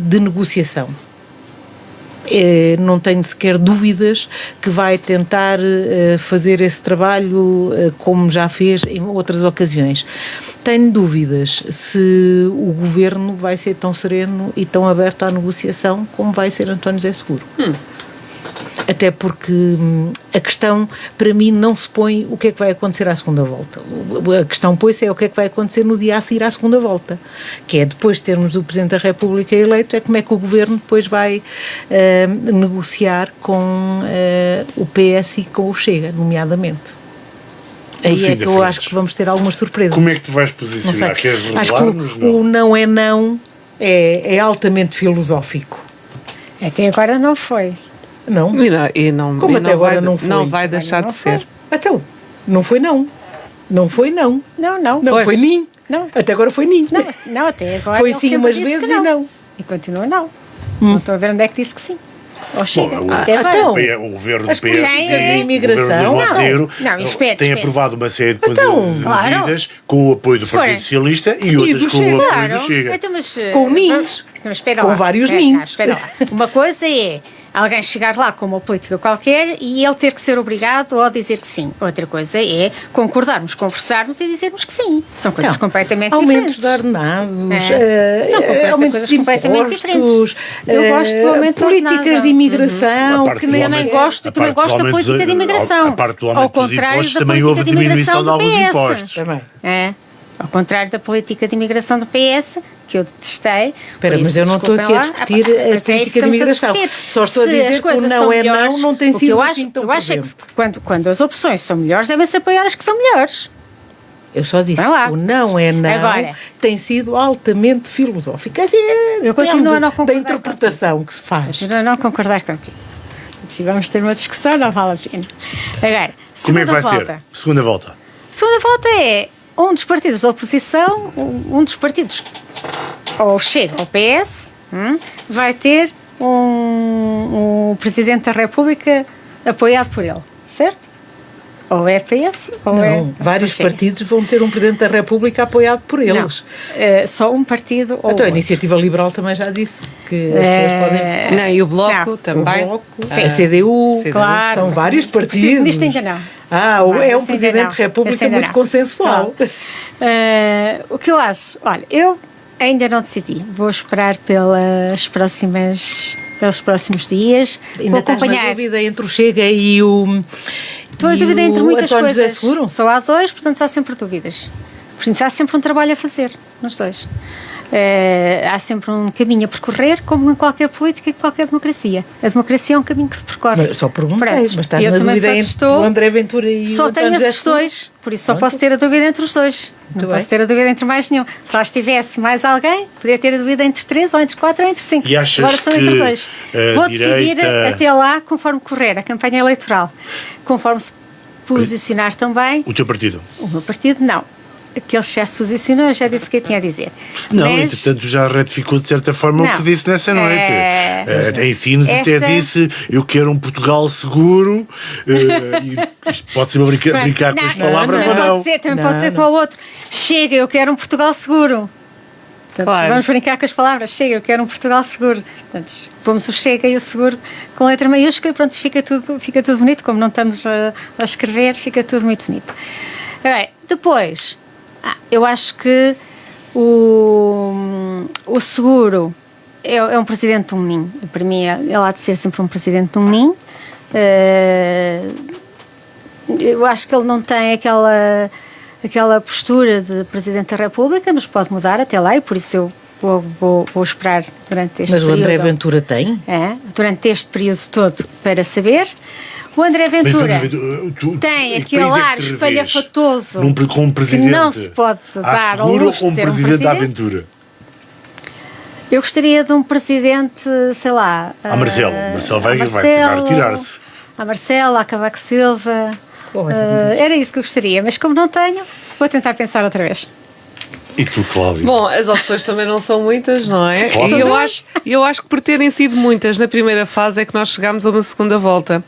de negociação. Não tenho sequer dúvidas que vai tentar fazer esse trabalho como já fez em outras ocasiões. Tenho dúvidas se o governo vai ser tão sereno e tão aberto à negociação como vai ser António José Seguro. Até porque a questão, para mim, não se põe o que é que vai acontecer à segunda volta. A questão, pois, é o que é que vai acontecer no dia a seguir à segunda volta, que é depois de termos o Presidente da República eleito, é como é que o Governo depois vai negociar com o PS e com o Chega, nomeadamente. Aí é que eu acho que vamos ter algumas surpresas. Como é que tu vais posicionar? Queres revelar-nos? Acho que o não é não é altamente filosófico. Até agora não foi. Não. Como até agora não foi? Não vai deixar de ser. Então, não foi não. Não foi não. Não. Não foi nem. Não. Até agora foi nem. Não, até agora foi ele sim sempre umas disse vezes que e não. E continua não. Não estou a ver onde é que disse que sim. Ou Chega. Até agora. Então, o governo do as políticas PSD, de imigração. o governo de Monteiro, Não, espera. tem aprovado uma série de claro. medidas com o apoio do Se for- Partido Socialista e outras do com o Chega. apoio do Chega. Então, mas, Com ninhos. Mas espera Com lá. vários Espera ninhos. Espera lá. Uma coisa é alguém chegar lá com uma política qualquer e ele ter que ser obrigado ou dizer que sim. Outra coisa é concordarmos, conversarmos e dizermos que sim. São coisas completamente aumentos diferentes. de ordenados, São coisas completamente diferentes. Eu gosto do aumento de políticas ordenado. de imigração, A que parte nem do Também aumento- gosto, a também parte gosto do da aumento política de imigração. A parte do Ao aumento dos contrário impostos da também política houve de imigração diminuição de do alguns PS. impostos. também. É. Ao contrário da política de imigração do PS, que eu detestei. Espera, mas eu não estou aqui a discutir a política de imigração. Só estou a dizer que o não é não tem sido assim tão Eu acho é presente. que quando as opções são melhores, devem-se apoiar as que são melhores. Eu só disse, Vai lá. o não é não Agora. tem sido altamente filosófico. Eu continuo a não da concordar interpretação que se faz. Continuo a não concordar contigo. Se vamos ter uma discussão, não vale a pena. Agora, Como é que segunda vai volta. ser? Segunda volta. Segunda volta é um dos partidos da oposição, um dos partidos, ou Chega, ou PS, vai ter um Presidente da República apoiado por ele, certo? Ou é PS, ou Não, vários Chega. partidos vão ter um Presidente da República apoiado por Não, eles. só um partido ou Então, a outro. Iniciativa Liberal também já disse que as pessoas podem... Não, e o Bloco Não. também. O Bloco, a CDU, Claro, são mas vários esse partido partidos. nisto ainda não. É um Esse ainda Presidente não. da República Esse ainda muito não. consensual. O que eu acho, olha, eu ainda não decidi, vou esperar pelos próximos dias, vou Ainda estás na acompanhar. dúvida entre o Chega e o... Estou em e dúvida o entre muitas António José coisas. Seguro? Só há dois, portanto há sempre dúvidas. Portanto, há sempre um trabalho a fazer nos dois. Há sempre um caminho a percorrer, como em qualquer política e qualquer democracia. A democracia é um caminho que se percorre. Mas só perguntei, Pronto. mas estás Eu na também dúvida só entre estou- o André Ventura e o Só António tenho José esses Seguro? dois, por isso só Pronto. posso ter a dúvida entre os dois. Não Muito posso bem. ter a dúvida entre mais nenhum. Se lá estivesse mais alguém, poderia ter a dúvida entre 3, ou entre 4, ou entre 5. E achas Agora são que entre 2. a Vou decidir direita- até lá, conforme correr a campanha eleitoral. Conforme se posicionar também, O teu partido? o meu partido, não. Aquele que já se posicionou, eu já disse o que eu tinha a dizer. Não, Mas, entretanto já retificou de certa forma o Não. que disse nessa noite. Até em Sines até Esta- disse, eu quero um Portugal seguro. E isto pode ser uma brincar com as palavras também ou não. Pode ser, também Não, pode ser não. para o outro. Chega, eu quero um Portugal seguro. Portanto, Claro. vamos brincar com as palavras. Chega, eu quero um Portugal seguro. Portanto, pomos o chega e o seguro com letra maiúscula e pronto, fica tudo bonito. Como não estamos a escrever, fica tudo muito bonito. Agora, depois, eu acho que o seguro é um presidente de um ninho. Para mim, ele há de ser sempre um presidente de um ninho. Eu acho que ele não tem aquela postura de Presidente da República, mas pode mudar até lá, e por isso eu vou esperar durante este Mas período. o André Ventura tem? Durante este período todo para saber. O André Ventura tem aquele ar espalhafatoso com um que presidente não se pode dar ao luxo de ser um presidente. à aventura. Eu gostaria de um presidente, sei lá... A Marcelo. Marcelo vai retirar-se. A Marcelo, a Cavaco Silva... era isso que eu gostaria, mas como não tenho, vou tentar pensar outra vez. E tu, Cláudio? Bom, as opções também não são muitas, não é? Foda. E eu acho que por terem sido muitas na primeira fase é que nós chegámos a uma segunda volta.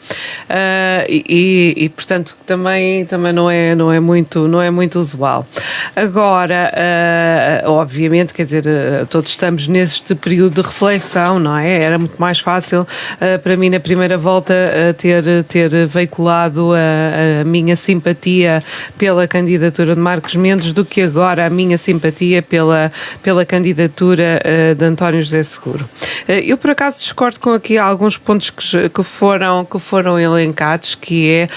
Portanto, também não é muito usual. Agora, obviamente, quer dizer, todos estamos neste período de reflexão, não é? Era muito mais fácil para mim na primeira volta ter veiculado a minha simpatia pela candidatura de Marcos Mendes do que agora a minha simpatia pela candidatura de António José Seguro. Eu, por acaso, discordo com aqui alguns pontos que foram elencados, que é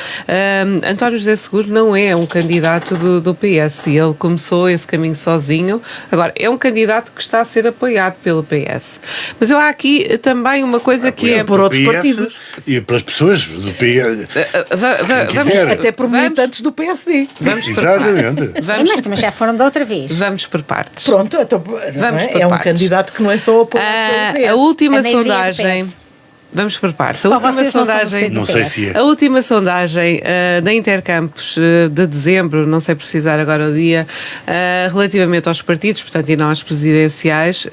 António José Seguro não é um candidato do PS, e ele começou esse caminho sozinho. Agora, é um candidato que está a ser apoiado pelo PS. Mas eu há aqui também uma coisa que é... Por outros partidos. E pelas pessoas do PS. Até por militantes do PSD. Exatamente. Mas também já foram da outra vez. Vamos por partes. Pronto, então, é um candidato que não é só apoiado pelo PS. A última A maioria é do sondagem... PS. Vamos por partes. A última vocês não são sondagem... do Não sei se é. A última sondagem da Intercampos de dezembro, não sei precisar agora o dia, relativamente aos partidos, portanto, e não às presidenciais,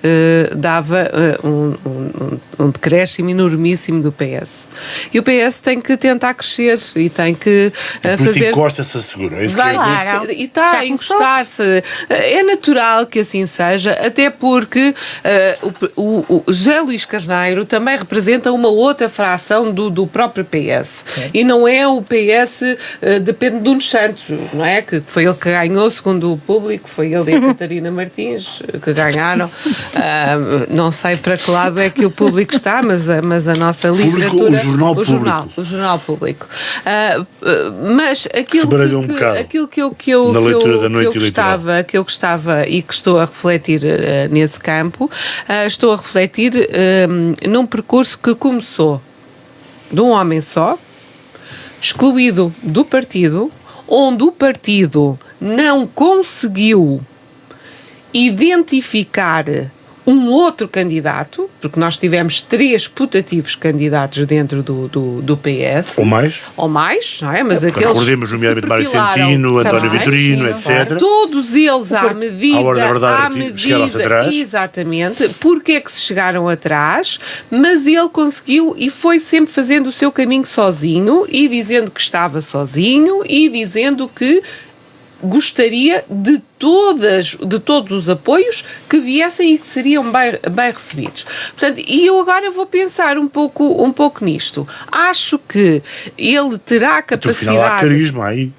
dava um decréscimo enormíssimo do PS. E o PS tem que tentar crescer e tem que fazer... encosta-se a Seguro, é isso Vai, que Claro. e está a encostar-se. É natural que assim seja, até porque o José Luís Carneiro também representa uma outra fração do próprio PS. Sim. E não é o PS, depende de Nuno Santos, não é? Que foi ele que ganhou, segundo o público, foi ele e a Catarina Martins que ganharam. Não sei para que lado é que o público está, mas a nossa literatura... O jornal público. Mas aquilo que eu gostava e que estou a refletir nesse campo, estou a refletir num percurso que começou de um homem só, excluído do partido, onde o partido não conseguiu identificar um outro candidato, porque nós tivemos 3 putativos candidatos dentro do PS. Ou mais, não é? Mas aqueles recordemos nomeadamente Mário Centino, António Vitorino, etc. Todos eles à medida... À hora da verdade, chegaram-se atrás. Exatamente. Porque é que se chegaram atrás? Mas ele conseguiu e foi sempre fazendo o seu caminho sozinho e dizendo que estava sozinho e dizendo que gostaria de todos os apoios que viessem e que seriam bem recebidos. Portanto, e eu agora vou pensar um pouco nisto. Acho que ele terá capacidade... No final há carisma aí.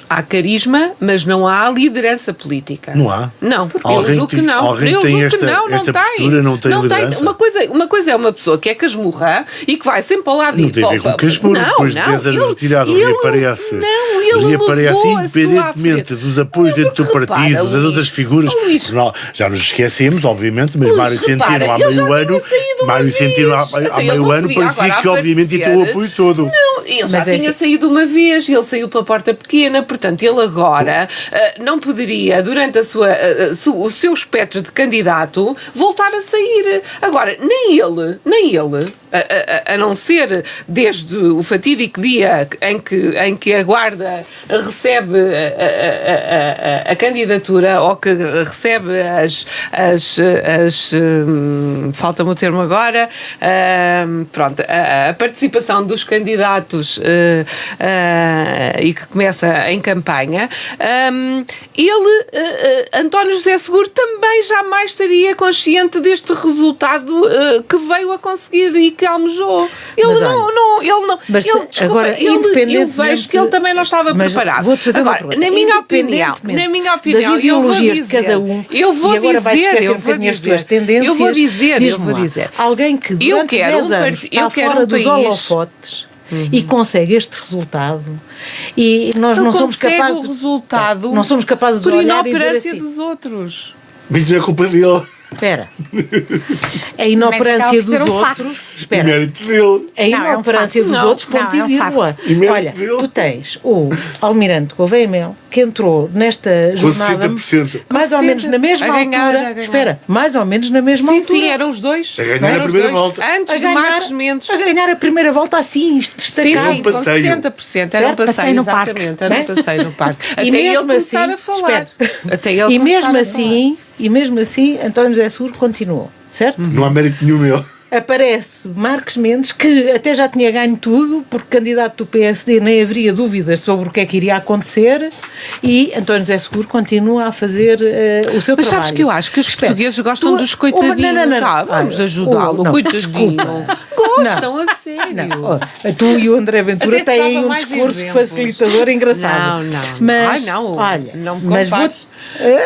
Há carisma, mas não há liderança política. Não há? Não, porque eu julgo que não. Alguém eu tem julgo esta, que não esta tem. postura, não tem liderança? Uma coisa é uma pessoa que é casmurra e que vai sempre ao lado... Não tem a ver com casmurra, depois de 10 anos retirado, reaparece. Reaparece independentemente dos apoios dentro do partido, das outras figuras. Já nos esquecemos, obviamente, mas Mário Centeno há meio ano... Mário Centeno há meio ano parecia que obviamente ia ter o apoio todo. Não, ele já tinha saído uma vez, ele saiu pela porta pequena, portanto ele agora não poderia, durante o seu espectro de candidato, voltar a sair. Agora, nem ele, a não ser desde o fatídico dia em que a Guarda recebe a candidatura, ou que recebe falta-me o termo agora, pronto, a participação dos candidatos e que começa em campanha, António José Seguro também jamais estaria consciente deste resultado que veio a conseguir e que almejou. Eu vejo que ele também não estava preparado. Vou-te fazer agora, uma na minha opinião, das ideologias de cada um, e agora vais esquecer um bocadinho as tuas tendências. Eu vou dizer. Alguém que durante 10 anos está fora dos holofotes e consegue este resultado, e nós não somos capazes de resultado não somos capazes de por olhar inoperância e dizer assim, dos outros. Mas não é culpa dele. Espera. A inoperância dos ser um outros. E Espera. mérito dele. A inoperância dos facto. outros, ponto Não, e é um facto. vírgula. E mérito Olha, dele. tu tens o Almirante Gouveia Mel, que entrou nesta jornada 60%. mais ou menos na mesma A ganhar, altura. a ganhar. Espera, mais ou menos na mesma Sim, altura. sim, eram os dois. A ganhar Eram a os primeira dois. volta. Antes a de ganhar, Marcos Mendes. a ganhar a primeira volta assim, Sim, destacado. sim, um com passeio. 60%. Era um Certo, passeio passeio, no parque. exatamente. Era um passeio no parque. Até E ele mesmo começar assim, a falar. espera. Até ele E começar mesmo a falar. assim, António José Seguro continuou, certo? Não há mérito nenhum meu. Aparece Marcos Mendes, que até já tinha ganho tudo, porque candidato do PSD nem haveria dúvidas sobre o que é que iria acontecer, e António José Seguro continua a fazer o seu Mas trabalho. sabes que eu acho que os Espera, portugueses gostam tu- dos coitadinhos. não. Vamos Olha, ajudá-lo, não, coitadinho. desculpa. Gostam, a sério. Não, ó, tu e o André Ventura Até te têm dava um mais discurso exemplos. facilitador engraçado. Não. Mas, Ai, não. olha, Não me mas compares.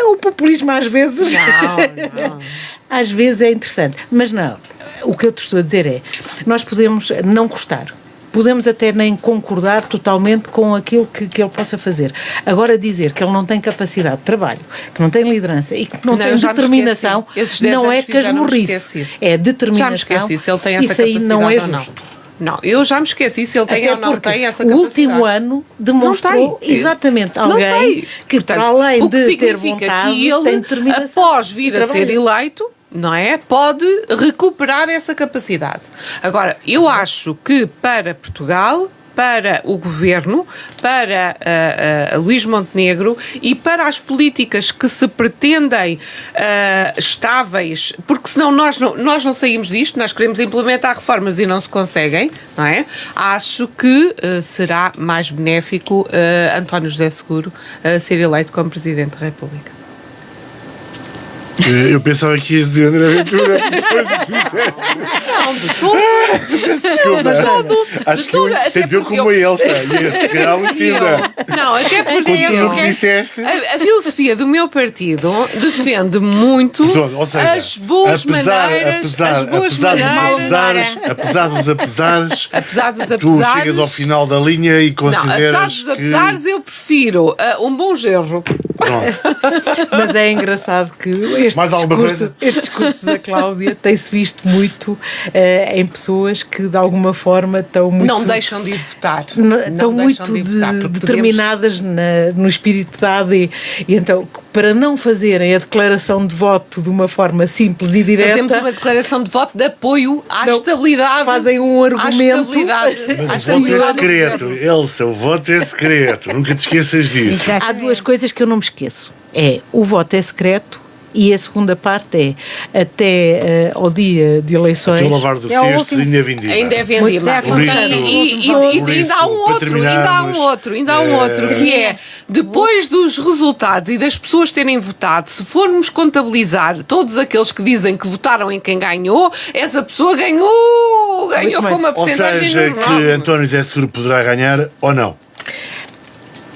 o populismo às vezes... Não. Às vezes é interessante, mas não, o que eu te estou a dizer é, nós podemos não gostar, podemos até nem concordar totalmente com aquilo que ele possa fazer. Agora dizer que ele não tem capacidade de trabalho, que não tem liderança e que não tem eu já me determinação, esqueci. Esses 10 não é anos fizeram-me casmurrice, esquecer. é determinação. Já me esqueci se ele tem essa isso aí capacidade não é ou não. justo. Não, eu já me esqueci se ele tem Até ou não porque tem essa o capacidade. último ano demonstrou Não tem. exatamente Não alguém sei. que, Portanto, para além o que de ter significa vontade, que ele, tem determinação. após vir a ser Trabalha. eleito, não é? Pode recuperar essa capacidade. Agora, eu acho que para Portugal, para o governo, para Luís Montenegro e para as políticas que se pretendem estáveis, porque senão nós não saímos disto, nós queremos implementar reformas e não se conseguem, não é? Acho que será mais benéfico António José Seguro ser eleito como Presidente da República. Eu pensava que ias dizer André Ventura. Depois do que disseste. Não, de todo. Desculpa. Acho que eu até tem pior porque como a eu- Elsa. E a Lucinda. Não, até porque Com tudo o que disseste. a filosofia do meu partido defende muito Pronto, ou seja, as boas maneiras, as boas maneiras, apesar dos apesares, apesar dos tu apesares. chegas ao final da linha e Não, apesar consideras dos apesares, eu prefiro um bom genro. Pronto. Mas é engraçado que Mais alguma coisa? este discurso da Cláudia tem-se visto muito em pessoas que de alguma forma estão muito... Não deixam de ir votar. estão Não muito deixam de ir votar, porque determinadas no espírito de AD e então para não fazerem a declaração de voto de uma forma simples e direta Fazemos uma declaração de voto de apoio à Não, estabilidade. fazem um à argumento. estabilidade. Mas À o voto é estabilidade do secreto. governo. Elsa, o voto é secreto. Nunca te esqueças disso. Há duas coisas que eu não me esqueço. É o voto é secreto e a segunda parte é até ao dia de eleições. O lavar do É o cesto último. ainda é vendido. Ainda é vendida. Por isso- E Por ainda há um isso, para outro, ainda há um outro, que é, depois dos resultados e das pessoas terem votado, se formos contabilizar todos aqueles que dizem que votaram em quem ganhou, essa pessoa ganhou Muito com bem. uma Ou porcentagem seja, normal. que António José Seguro poderá ganhar ou não.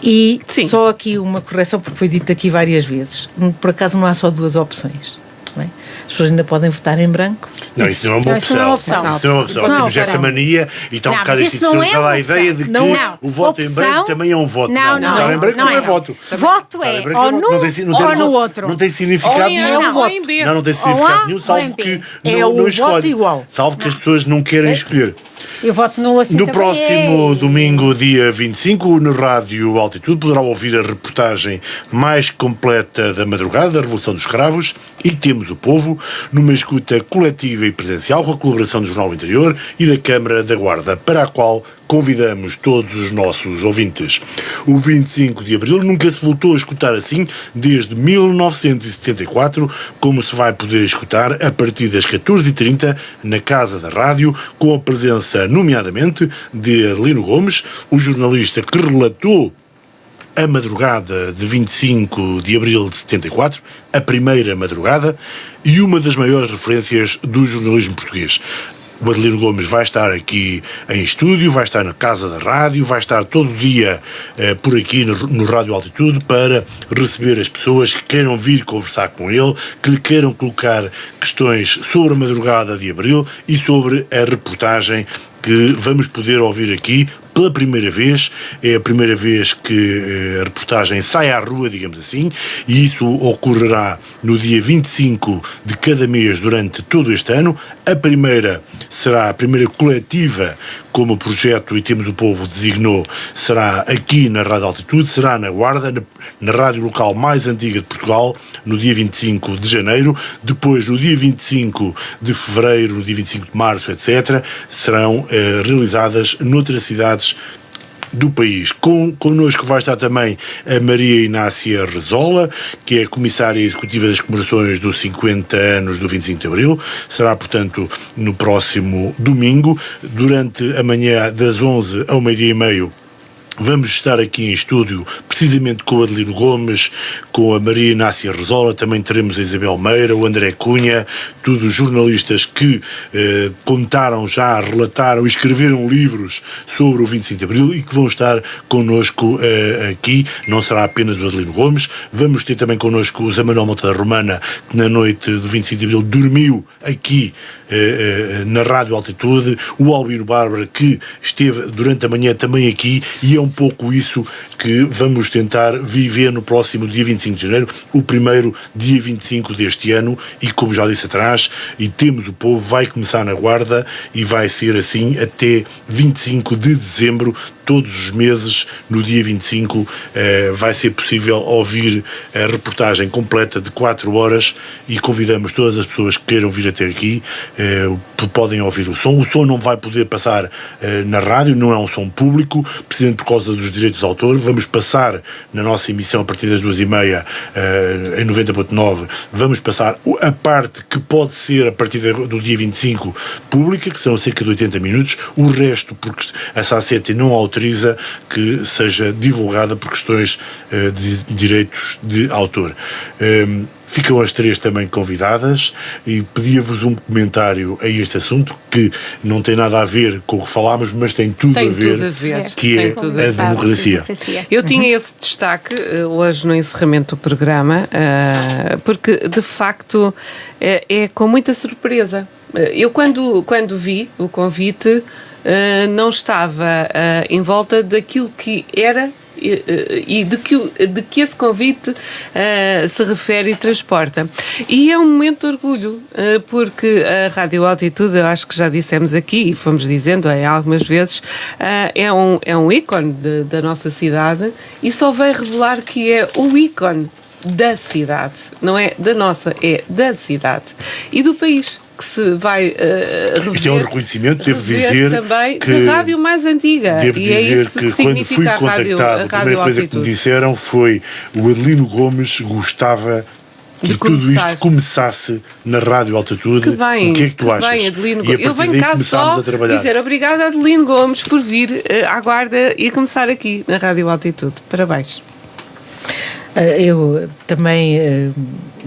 E Sim. só aqui uma correção, porque foi dito aqui várias vezes. Por acaso não há só duas opções. Não é? As pessoas ainda podem votar em branco. Não, isso não é uma Não, isso não é opção. uma opção. Isso não é uma opção. Isso não é Temos essa opção. mania e está um Não, bocado mas isso não é institucionalizada a uma ideia opção. de que Não. o voto em Opção- branco também é um voto. Não, não, Votar em branco não é voto. Voto Votar em é branco ou voto. num Não tem- não tem ou no voto. outro. Não tem significado Ou em A nenhum. ou em B. Não tem Ou significado A nenhum, ou salvo em B. que É não o voto escolhe. igual. Salvo que as pessoas não querem escolher. Eu voto nulo assim No também. próximo domingo, dia 25, no Rádio Altitude, poderá ouvir a reportagem mais completa da madrugada da Revolução dos Cravos e Temos o Povo, numa escuta coletiva e presencial com a colaboração do Jornal Interior e da Câmara da Guarda, para a qual convidamos todos os nossos ouvintes. O 25 de Abril nunca se voltou a escutar assim desde 1974, como se vai poder escutar a partir das 14h30 na Casa da Rádio, com a presença, nomeadamente, de Arlino Gomes, o jornalista que relatou a madrugada de 25 de abril de 74, a primeira madrugada, e uma das maiores referências do jornalismo português. O Adelino Gomes vai estar aqui em estúdio, vai estar na Casa da Rádio, vai estar todo dia por aqui no Rádio Altitude para receber as pessoas que queiram vir conversar com ele, que lhe queiram colocar questões sobre a madrugada de abril e sobre a reportagem que vamos poder ouvir aqui pela primeira vez. É a primeira vez que a reportagem sai à rua, digamos assim, e isso ocorrerá no dia 25 de cada mês durante todo este ano. A primeira será a primeira coletiva, como o projeto E Temos o Povo designou, será aqui na Rádio Altitude, será na Guarda, na rádio local mais antiga de Portugal, no dia 25 de janeiro. Depois, no dia 25 de fevereiro, no dia 25 de março, etc., serão realizadas noutras cidades do país. Connosco vai estar também a Maria Inácia Rezola, que é Comissária Executiva das Comemorações dos 50 anos do 25 de Abril. Será, portanto, no próximo domingo, durante a manhã das 11 ao meio-dia e meio. Vamos estar aqui em estúdio precisamente com o Adelino Gomes, com a Maria Inácia Rezola, também teremos a Isabel Meira, o André Cunha, todos jornalistas que contaram já, relataram e escreveram livros sobre o 25 de Abril e que vão estar connosco aqui. Não será apenas o Adelino Gomes, vamos ter também connosco o Zé Manuel Mota da Romana, que na noite do 25 de Abril dormiu aqui na Rádio Altitude, o Albino Bárbara, que esteve durante a manhã também aqui, e é um pouco isso que vamos tentar viver no próximo dia 25 de janeiro, o primeiro dia 25 deste ano, e como já disse atrás, E Temos o Povo vai começar na Guarda e vai ser assim até 25 de dezembro, todos os meses, no dia 25, vai ser possível ouvir a reportagem completa de 4 horas e convidamos todas as pessoas que queiram vir até aqui, podem ouvir o som. O som não vai poder passar na rádio, não é um som público, precisamente por causa dos direitos de autor. Vamos passar na nossa emissão a partir das 2h30 em 90.9, vamos passar a parte que pode ser a partir do dia 25 pública, que serão cerca de 80 minutos, o resto, porque a SACET não autoriza que seja divulgada por questões de direitos de autor. Ficam as 3 também convidadas e pedia-vos um comentário a este assunto que não tem nada a ver com o que falámos, mas tem tudo a ver, que é a democracia. Eu tinha esse destaque hoje no encerramento do programa, porque de facto é com muita surpresa. Eu quando vi o convite não estava em volta daquilo que era e de que esse convite se refere e transporta. E é um momento de orgulho, porque a Rádio Altitude, eu acho que já dissemos aqui e fomos dizendo algumas vezes, é um ícone da nossa cidade e só vem revelar que é o ícone da cidade, não é da nossa, é da cidade e do país. Que se vai rever. Isto é um reconhecimento, devo dizer também que da rádio mais antiga. Devo e dizer é isso que quando fui contactado, a primeira coisa que me disseram foi: o Adelino Gomes gostava de tudo isto começasse na Rádio Altitude. Que bem, o que é que tu achas? Bem, Adelino, e a eu venho cá só dizer obrigada a Adelino Gomes por vir à Guarda e começar aqui na Rádio Altitude. Parabéns. Eu também,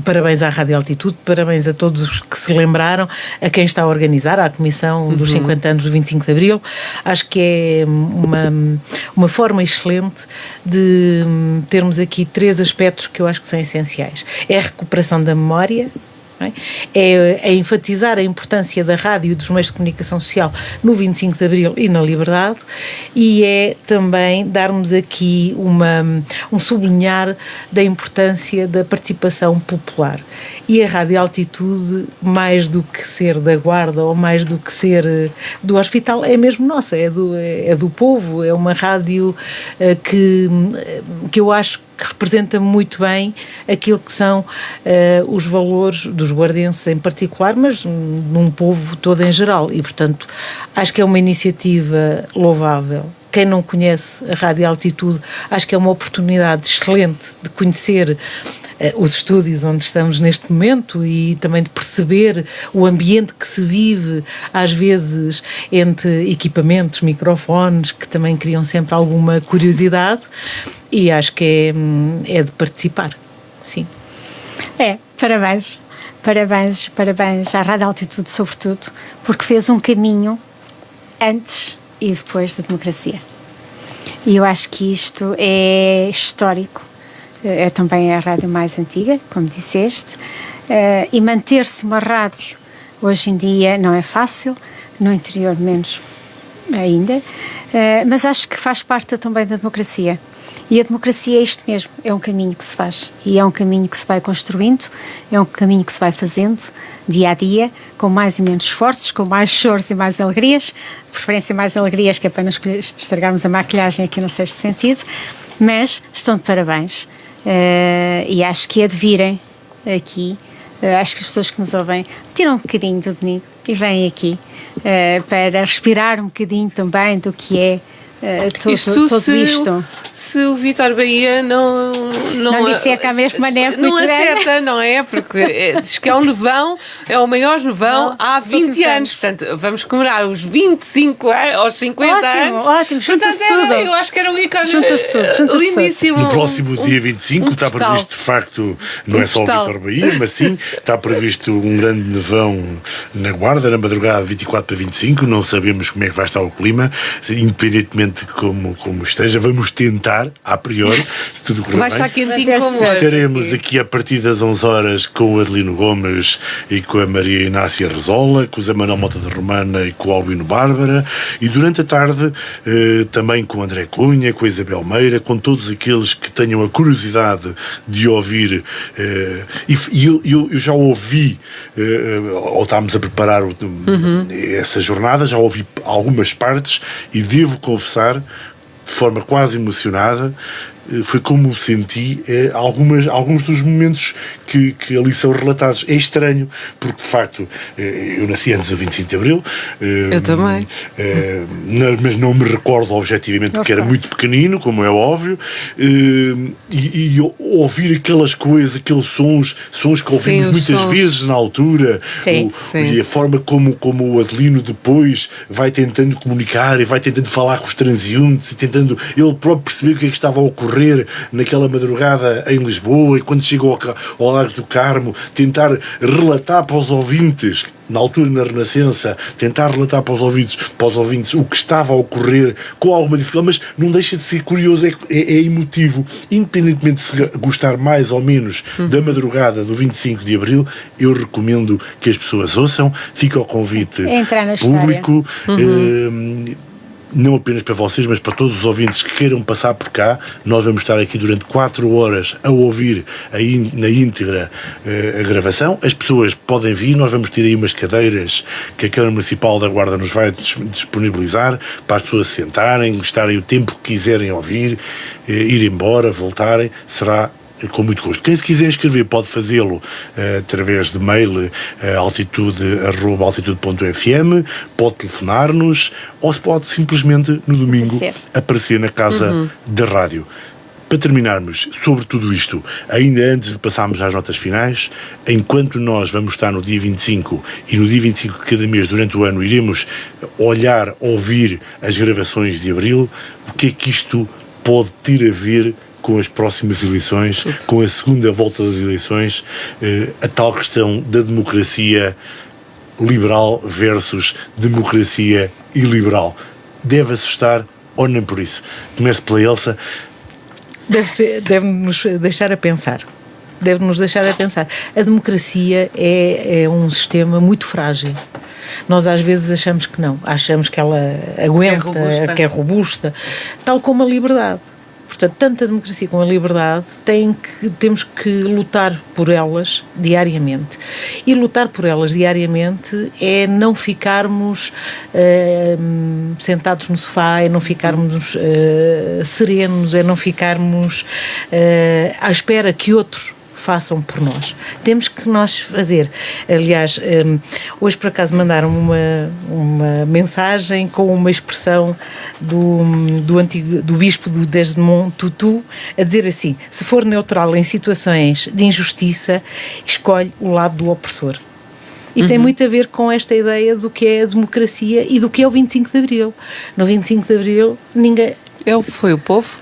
parabéns à Rádio Altitude, parabéns a todos os que se lembraram, a quem está a organizar, à Comissão dos 50 anos do 25 de Abril. Acho que é uma forma excelente de termos aqui 3 aspectos que eu acho que são essenciais. É a recuperação da memória, é enfatizar a importância da rádio e dos meios de comunicação social no 25 de Abril e na Liberdade, e é também darmos aqui um sublinhar da importância da participação popular. E a Rádio Altitude, mais do que ser da Guarda ou mais do que ser do hospital, é mesmo nossa, é do povo, é uma rádio que eu acho que representa muito bem aquilo que são os valores dos guardenses em particular, mas num povo todo em geral, e portanto acho que é uma iniciativa louvável. Quem não conhece a Rádio Altitude, acho que é uma oportunidade excelente de conhecer os estúdios onde estamos neste momento e também de perceber o ambiente que se vive, às vezes entre equipamentos, microfones, que também criam sempre alguma curiosidade, e acho que é de participar, sim. Parabéns à Rádio Altitude, sobretudo, porque fez um caminho antes e depois da democracia. E eu acho que isto é histórico. É também a rádio mais antiga, como disseste, e manter-se uma rádio hoje em dia não é fácil, no interior menos ainda, Mas acho que faz parte também da democracia. E a democracia é isto mesmo, é um caminho que se faz e é um caminho que se vai construindo, é um caminho que se vai fazendo dia a dia, com mais e menos esforços, com mais choros e mais alegrias, de preferência mais alegrias, que é para não estragarmos a maquilhagem aqui no sexto sentido, mas estão de parabéns e acho que é de virem aqui, acho que as pessoas que nos ouvem tiram um bocadinho do domingo e vêm aqui para respirar um bocadinho também do que é todo isto. Se o Vítor Bahia não disseca a mesma neve não muito acerta, grande. não é? Porque diz que é um nevão, é o maior nevão Não, há 20 anos. Portanto, vamos comemorar os 25 aos 50 anos. Ótimo, junta-se tudo. Eu acho que era um ícone Junta-se tudo. lindíssimo. No próximo dia 25 está postal. previsto, de facto, não é só o postal. Vítor Bahia, mas sim, está previsto um grande nevão na Guarda, na madrugada de 24 para 25. Não sabemos como é que vai estar o clima, independentemente de como esteja. Vamos tentar, a priori, se tudo correr Vai bem. estar quentinho como hoje. Estaremos aqui a partir das 11 horas com o Adelino Gomes e com a Maria Inácia Rezola, com o Zé Manuel Mota da Romana e com o Albino Bárbara, e durante a tarde também com o André Cunha, com a Isabel Meira, com todos aqueles que tenham a curiosidade de ouvir, e eu já ouvi, ou estávamos a preparar essa jornada, já ouvi algumas partes e devo confessar, de forma quase emocionada, foi como senti alguns dos momentos que ali são relatados. É estranho, porque de facto eu nasci antes do 25 de Abril. Eu também. Mas não me recordo objetivamente, porque era muito pequenino, como é óbvio, e ouvir aquelas coisas, aqueles sons que ouvimos muitas vezes na altura, Sim. E a forma como o Adelino depois vai tentando comunicar e vai tentando falar com os transeuntes e tentando ele próprio perceber o que é que estava a ocorrer naquela madrugada em Lisboa, e quando chegou ao Largo do Carmo, tentar relatar para os ouvintes, na altura na Renascença, tentar relatar para os ouvintes o que estava a ocorrer com alguma dificuldade, mas não deixa de ser curioso, é emotivo. Independentemente de se gostar mais ou menos da madrugada do 25 de Abril, eu recomendo que as pessoas ouçam. Fica o convite público, não apenas para vocês, mas para todos os ouvintes que queiram passar por cá. Nós vamos estar aqui durante 4 horas a ouvir na íntegra a gravação. As pessoas podem vir, nós vamos ter aí umas cadeiras que a Câmara Municipal da Guarda nos vai disponibilizar para as pessoas se sentarem, estarem o tempo que quiserem ouvir, ir embora, voltarem. Será com muito gosto. Quem se quiser inscrever pode fazê-lo através de mail altitude@altitude.fm, pode telefonar-nos ou se pode simplesmente no domingo aparecer na casa da rádio. Para terminarmos sobre tudo isto, ainda antes de passarmos às notas finais, enquanto nós vamos estar no dia 25 e no dia 25 de cada mês durante o ano iremos olhar, ouvir as gravações de Abril, o que é que isto pode ter a ver com as próximas eleições, com a segunda volta das eleições, a tal questão da democracia liberal versus democracia iliberal. Deve assustar ou nem por isso? Começo pela Elsa. Deve-nos deixar a pensar. Deve-nos deixar a pensar. A democracia é um sistema muito frágil. Nós às vezes achamos que não. Achamos que ela aguenta, que é robusta, tal como a liberdade. Portanto, tanto a democracia como a liberdade temos que lutar por elas diariamente. E lutar por elas diariamente é não ficarmos sentados no sofá, é não ficarmos serenos, é não ficarmos à espera que outros façam por nós. Temos que nós fazer. Aliás, hoje por acaso mandaram uma mensagem com uma expressão do bispo do Desmond Tutu a dizer assim: se for neutral em situações de injustiça, escolhe o lado do opressor. E tem muito a ver com esta ideia do que é a democracia e do que é o 25 de Abril. No 25 de Abril, Foi o povo?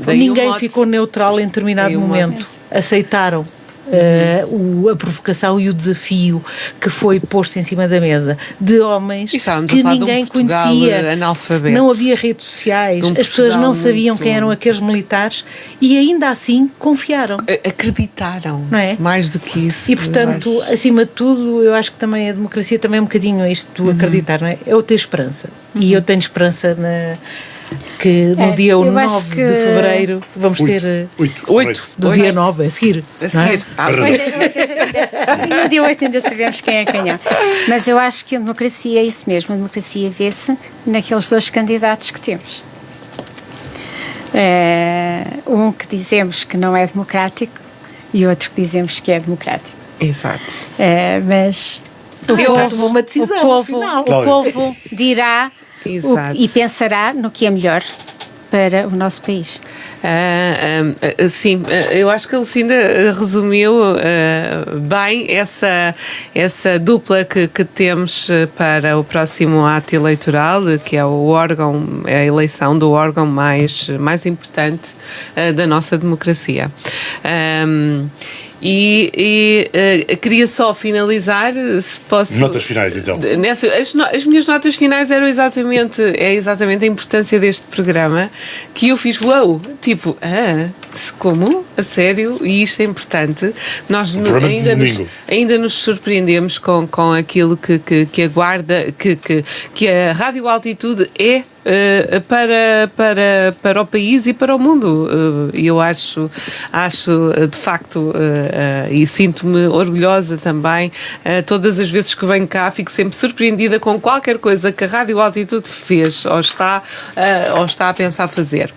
Ninguém ficou neutral em determinado momento. Aceitaram a provocação e o desafio que foi posto em cima da mesa de homens que ninguém conhecia. Não havia redes sociais, as pessoas não sabiam quem eram aqueles militares e ainda assim confiaram. Acreditaram, não é? Mais do que isso. E portanto, acima de tudo, eu acho que também a democracia também é um bocadinho isto do acreditar, não é? É o ter esperança. E eu tenho esperança que no dia eu 9 acho que- de fevereiro vamos ter... 8. Do dia 9, a seguir. A não é? seguir. No dia 8 ainda sabemos quem é canhão. Mas eu acho que a democracia é isso mesmo. A democracia vê-se naqueles 2 candidatos que temos. Um que dizemos que não é democrático e outro que dizemos que é democrático. Exato. Mas Eu já tomou uma decisão, afinal. o povo dirá Exato. e pensará no que é melhor para o nosso país. Sim, eu acho que a Lucinda resumiu bem essa dupla que temos para o próximo ato eleitoral, que é o órgão, a eleição do órgão mais importante da nossa democracia. Queria só finalizar, se posso... Notas finais, então. As minhas notas finais eram exatamente a importância deste programa, que eu fiz, tipo, como? A sério? E isto é importante. Nós ainda nos surpreendemos com aquilo que aguarda, que a Rádio Altitude é para o país e para o mundo. Eu acho de facto, e sinto-me orgulhosa também, todas as vezes que venho cá fico sempre surpreendida com qualquer coisa que a Rádio Altitude fez ou está a pensar fazer.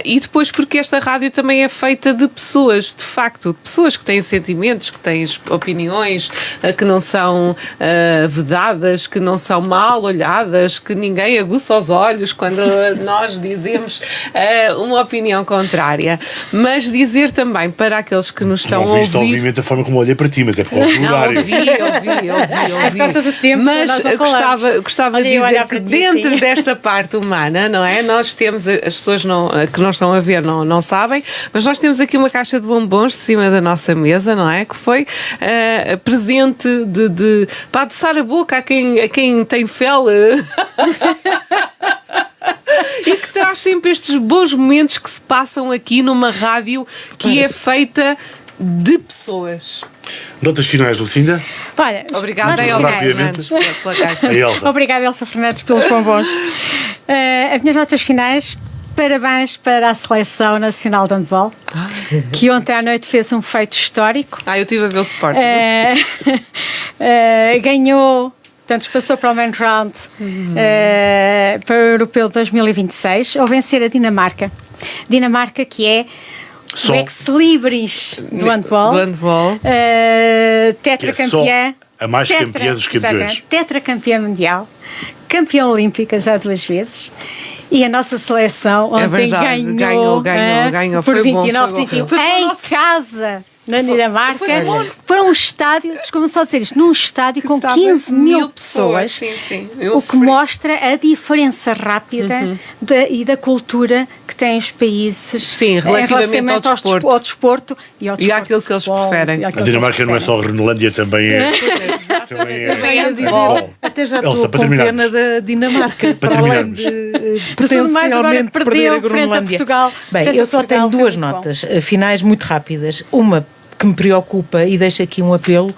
E depois porque esta rádio também é feita de pessoas, de facto, de pessoas que têm sentimentos, que têm opiniões, que não são vedadas, que não são mal olhadas, que ninguém aguça os olhos quando nós dizemos uma opinião contrária. Mas dizer também para aqueles que nos estão a ouvir... obviamente, a forma como olhei para ti, mas é por causa do horário. ouvi. Passa do tempo, Mas gostava de dizer que ti, dentro sim. desta parte humana, não é? Nós temos, as pessoas que não estão a ver não sabem, mas nós temos aqui uma caixa de bombons de cima da nossa mesa, não é? Que foi presente para adoçar a boca a quem tem fel. E que traz sempre estes bons momentos que se passam aqui numa rádio que é feita de pessoas. Notas finais, Lucinda? Olha, Obrigada, notas Elsa finais. Fernandes, pela caixa. A Elsa. Obrigada, Elsa Fernandes, pelos bombons. As minhas notas finais, parabéns para a Seleção Nacional de Handball, que ontem à noite fez um feito histórico. Eu estive a ver o Sporting. Ganhou, portanto, passou para o main round para o Europeu de 2026, ao vencer a Dinamarca. Dinamarca, que é o ex-libris do handball. Tetracampeã. A mais campeã dos campeões. Tetracampeã mundial, campeã olímpica já 2 vezes. E a nossa seleção ontem ganhou por Foi 29-31 em casa, na Dinamarca, para um estádio, desculpa só dizer isto, num estádio com 15 mil pessoas, sim. o que mostra a diferença rápida e da cultura que têm os países relativamente ao desporto e àquilo que eles preferem. A Dinamarca não é só Renolândia, também é. Também a dizer, até já Elsa, estou para com terminarmos. pena da Dinamarca, Para para além terminarmos. de mais agora potencialmente perder a perdeu frente a Groenlândia. Portugal. Bem, Frente eu a só Portugal, tenho 2 foi muito notas finais muito rápidas. Uma que me preocupa e deixo aqui um apelo.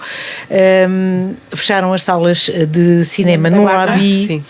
Fecharam as salas de cinema no AVI.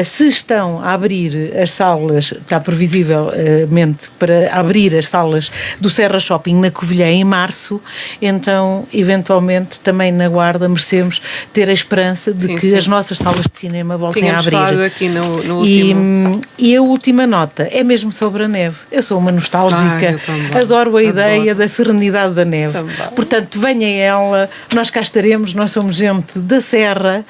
Se estão a abrir as salas, está previsivelmente para abrir as salas do Serra Shopping na Covilhã em março, então eventualmente também na Guarda merecemos ter a esperança de que as nossas salas de cinema voltem a abrir. Falado aqui no último. E a última nota é mesmo sobre a neve. Eu sou uma nostálgica, adoro a ideia da serenidade da neve. Também. Portanto, venha ela, nós cá estaremos, nós somos gente da Serra,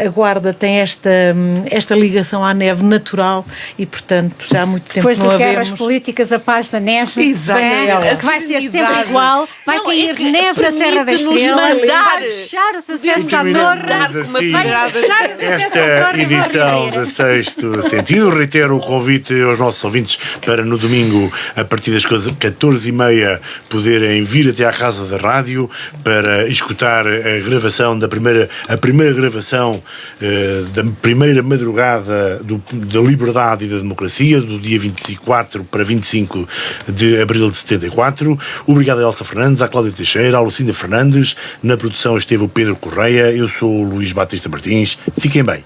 a Guarda tem esta ligação à neve natural e, portanto, já há muito tempo depois não das a guerras vemos. políticas, a paz da neve, Exatamente. que vai ser sempre igual, vai cair neve na Serra da Estrela, vai fechar os acessos à torre, vai fechar os acessos à Esta torre. edição da Sexto Sentido. Reitero o convite aos nossos ouvintes para no domingo, a partir das 14h30, poderem vir até à Casa da Rádio para escutar a gravação da primeira gravação da primeira madrugada da liberdade e da democracia, do dia 24 para 25 de abril de 74. Obrigado a Elsa Fernandes, à Cláudia Teixeira, à Lucinda Fernandes. Na produção esteve o Pedro Correia. Eu sou o Luís Batista Martins. Fiquem bem.